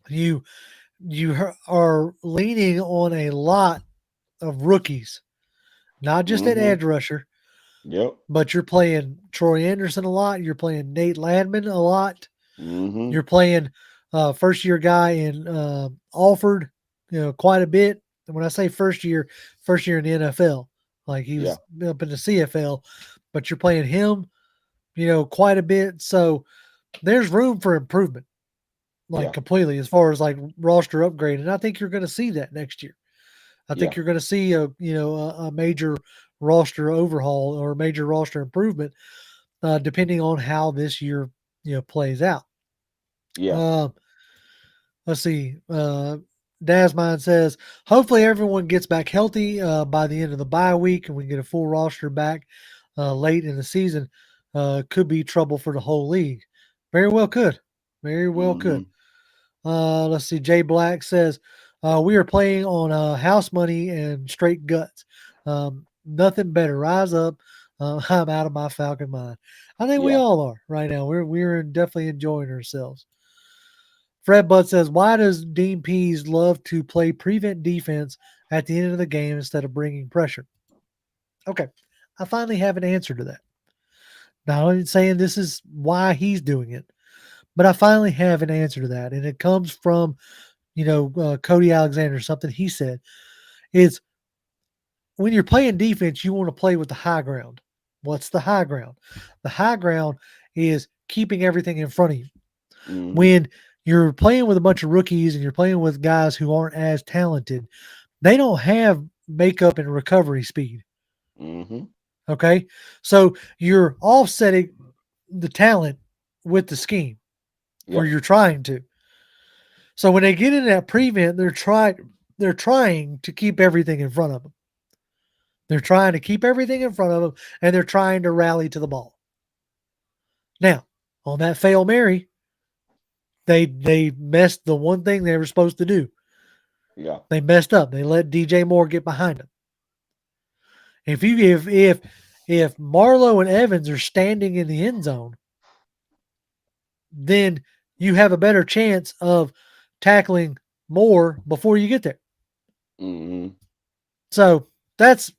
You are leaning on a lot of rookies, not just an edge rusher. Yep. But you're playing Troy Anderson a lot. You're playing Nate Landman a lot. Mm-hmm. You're playing first-year guy in Alford, quite a bit. And when I say first year in the NFL, like he was up in the CFL, but you're playing him, quite a bit. So there's room for improvement, completely, as far as roster upgrade. And I think you're going to see that next year. I think you're going to see a major roster overhaul or a major roster improvement, depending on how this year plays out. Yeah. Let's see. Dasmine says, hopefully everyone gets back healthy by the end of the bye week and we get a full roster back late in the season. Could be trouble for the whole league. Very well could. Very well could. Let's see. Jay Black says, we are playing on house money and straight guts. Nothing better. Rise up. I'm out of my Falcon mind. I think we all are right now. We're definitely enjoying ourselves. Fred Butt says, why does Dean Pease love to play prevent defense at the end of the game instead of bringing pressure? Okay. I finally have an answer to that. Now, I'm saying this is why he's doing it, but I finally have an answer to that. And it comes from, Cody Alexander, something he said is when you're playing defense, you want to play with the high ground. What's the high ground? The high ground is keeping everything in front of you. Mm-hmm. When you're playing with a bunch of rookies and you're playing with guys who aren't as talented, they don't have makeup and recovery speed. Mm-hmm. Okay. So you're offsetting the talent with the scheme, or you're trying to. So when they get in that prevent, they're trying to keep everything in front of them. They're trying to keep everything in front of them, and they're trying to rally to the ball. Now, on that Fail Mary, they messed the one thing they were supposed to do. Yeah. They messed up. They let DJ Moore get behind them. If Marlowe and Evans are standing in the end zone, then you have a better chance of tackling Moore before you get there. Mm-hmm. So that's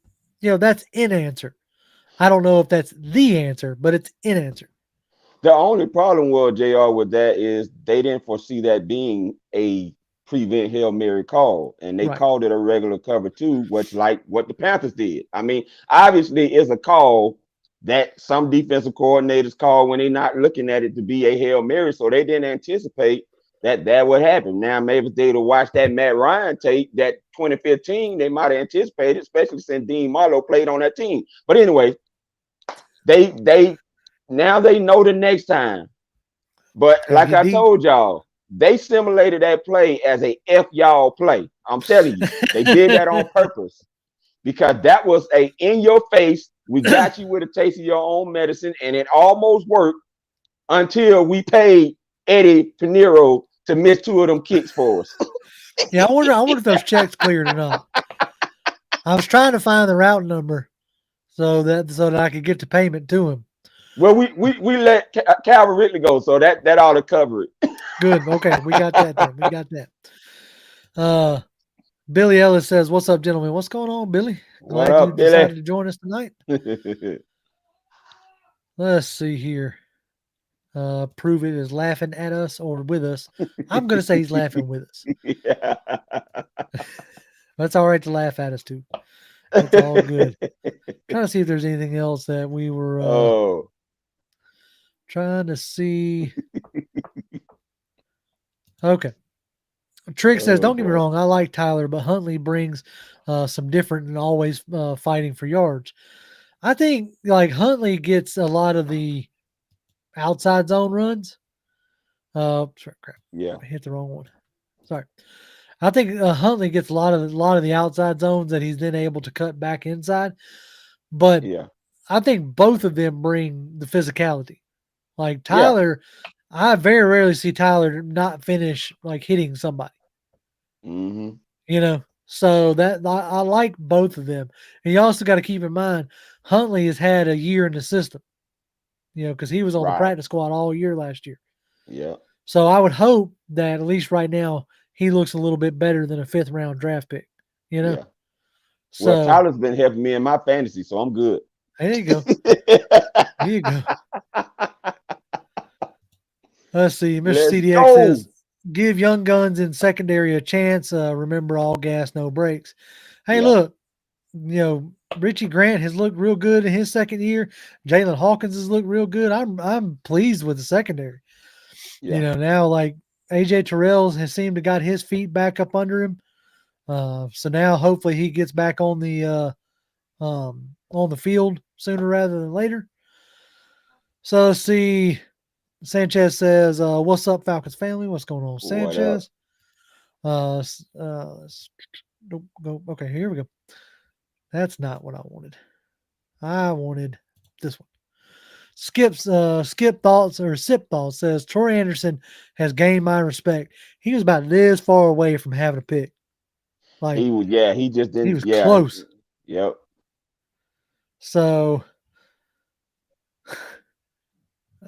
an answer. I don't know if that's the answer, but it's an answer. The only problem was JR with that is they didn't foresee that being a prevent Hail Mary call, and they Right. called it a regular cover two, which like what the Panthers did. I mean, obviously it's a call that some defensive coordinators call when they're not looking at it to be a Hail Mary, so they didn't anticipate that would happen. Now maybe if they'd have watched that Matt Ryan tape, that 2015, they might have anticipated, especially since Dean Marlowe played on that team. But anyway, they now they know the next time. But Gotta like get I deep. told y'all, they simulated that play as a F y'all play. I'm telling you, they did that on purpose because that was a in your face. We got you with a taste of your own medicine, and it almost worked until we paid Eddie Pinero to miss 2 of them kicks for us. Yeah, I wonder if those checks cleared or not. I was trying to find the route number so that I could get the payment to him. Well, we let Calvin Ridley go, so that ought to cover it. Good. Okay, we got that then. We got that. Billy Ellis says, "What's up, gentlemen? What's going on, Billy? What Glad you up, decided Billy? to join us tonight." Let's see here. Prove it is laughing at us or with us. I'm gonna say he's laughing with us. Yeah. That's all right to laugh at us too. It's all good. Trying to see if there's anything else that we were Oh, trying to see. Okay. Trick says, oh "Don't get me boy. wrong, I like Tyler, but Huntley brings some different and always fighting for yards. I think like Huntley gets a lot of the outside zone runs. Sorry, crap, Yeah, I hit the wrong one. Sorry. I think Huntley gets a lot of the outside zones that he's then able to cut back inside. But yeah, I think both of them bring the physicality. Like yeah. Tyler, I very rarely see Tyler not finish like hitting somebody. Mm-hmm. You know, so that I like both of them. And you also got to keep in mind, Huntley has had a year in the system. You know, because he was on the Right. practice squad all year last year. Yeah, So I would hope that at least right now he looks a little bit better than a 5th-round draft pick. You know, yeah. Well, so Tyler's been helping me in my fantasy, so I'm good. there you go. There you go. Let's see. Mr. Let's CDX go. says, "Give young guns in secondary a chance. Remember, all gas, no brakes." Hey, Yeah, look, Richie Grant has looked real good in his second year. Jalen Hawkins has looked real good. I'm pleased with the secondary. yeah. Now like AJ Terrell has seemed to got his feet back up under him. So now hopefully he gets back on the field sooner rather than later. So let's see. Sanchez says, "What's up, Falcons family? What's going on, What up? Sanchez?" Go. Okay, here we go. That's not what I wanted. I wanted this one. Skip thoughts or sip thoughts says Troy Anderson has gained my respect. He was about this far away from having a pick. Like He was. Yeah, he just he didn't. was Yeah. close. Yep. So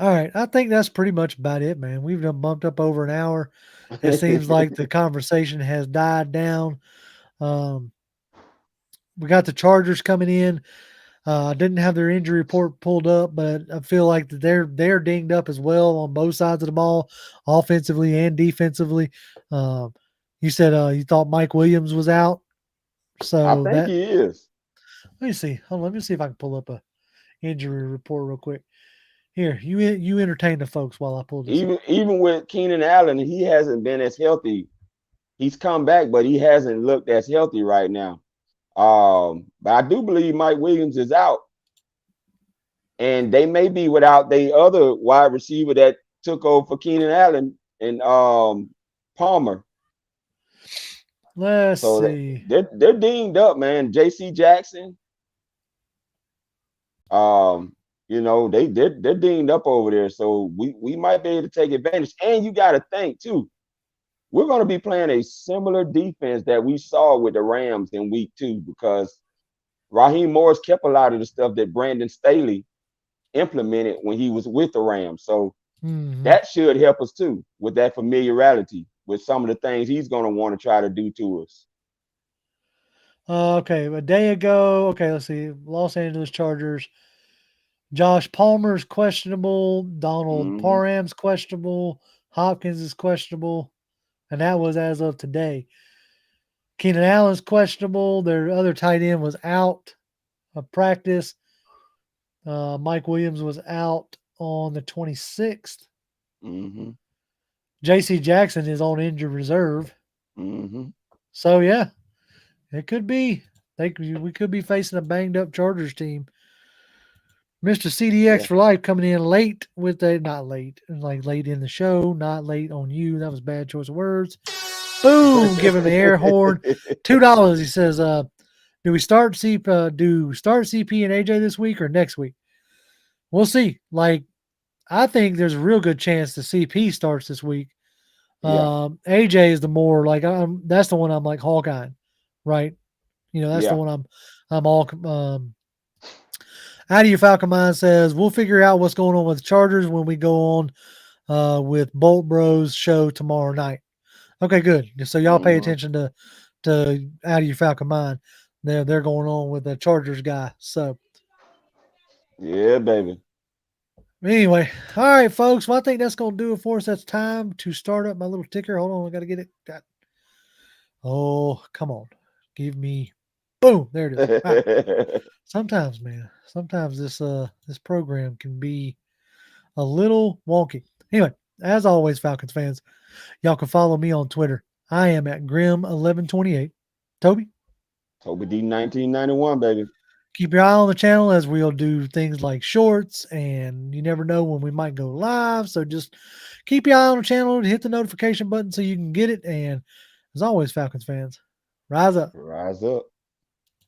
all right, I think that's pretty much about it, man. We've done bumped up over an hour. It seems like the conversation has died down. Um, we got the Chargers coming in. I didn't have their injury report pulled up, but I feel like that they're dinged up as well on both sides of the ball, offensively and defensively. Um, you said you thought Mike Williams was out, I so think that he is. let me see. Hold on, let me see if I can pull up a injury report real quick. Here, you entertain the folks while I pull this up. Even with Keenan Allen, he hasn't been as healthy. He's come back, but he hasn't looked as healthy right now. But I do believe Mike Williams is out, and they may be without the other wide receiver that took over for Keenan Allen and Palmer. Let's So see. they're dinged up, man. J.C. Jackson, um, they're dinged up over there. So we might be able to take advantage. And you got to think too, we're going to be playing a similar defense that we saw with the Rams in week 2 because Raheem Morris kept a lot of the stuff that Brandon Staley implemented when he was with the Rams. So that should help us too with that familiarity with some of the things he's going to want to try to do to us. Okay, a day ago. Okay, let's see. Los Angeles Chargers Josh Palmer's questionable. Donald Parham's questionable. Hopkins is questionable. And that was as of today. Keenan Allen's questionable. Their other tight end was out of practice. Mike Williams was out on the 26th. J.C. Jackson is on injured reserve. So, yeah, it could be. We could be facing a banged-up Chargers team. Mr. CDX for life coming in late with not late in the show, not late on you. That was a bad choice of words. Boom, give him the air horn. $2. He says, do we start CP and AJ this week or next week? We'll see. I think there's a real good chance the CP starts this week. AJ is the more that's the one I'm like Hawkeye, right? That's the one I'm all Out of Your Falcon Mind says, we'll figure out what's going on with the Chargers when we go on with Bolt Bros show tomorrow night. Okay, good. So y'all pay attention to Out of Your Falcon Mind. They're going on with the Chargers guy. So yeah, baby. Anyway, all right, folks. Well, I think that's going to do it for us. That's time to start up my little ticker. Hold on, I got to get it. Oh, come on. Give me. Boom. There it is. Right. Sometimes, man. Sometimes this program can be a little wonky. Anyway, as always, Falcons fans, y'all can follow me on Twitter. I am at Grim1128. Toby D 1991, baby. Keep your eye on the channel as we'll do things like shorts, and you never know when we might go live. So just keep your eye on the channel and hit the notification button so you can get it. And as always, Falcons fans, rise up. Rise up.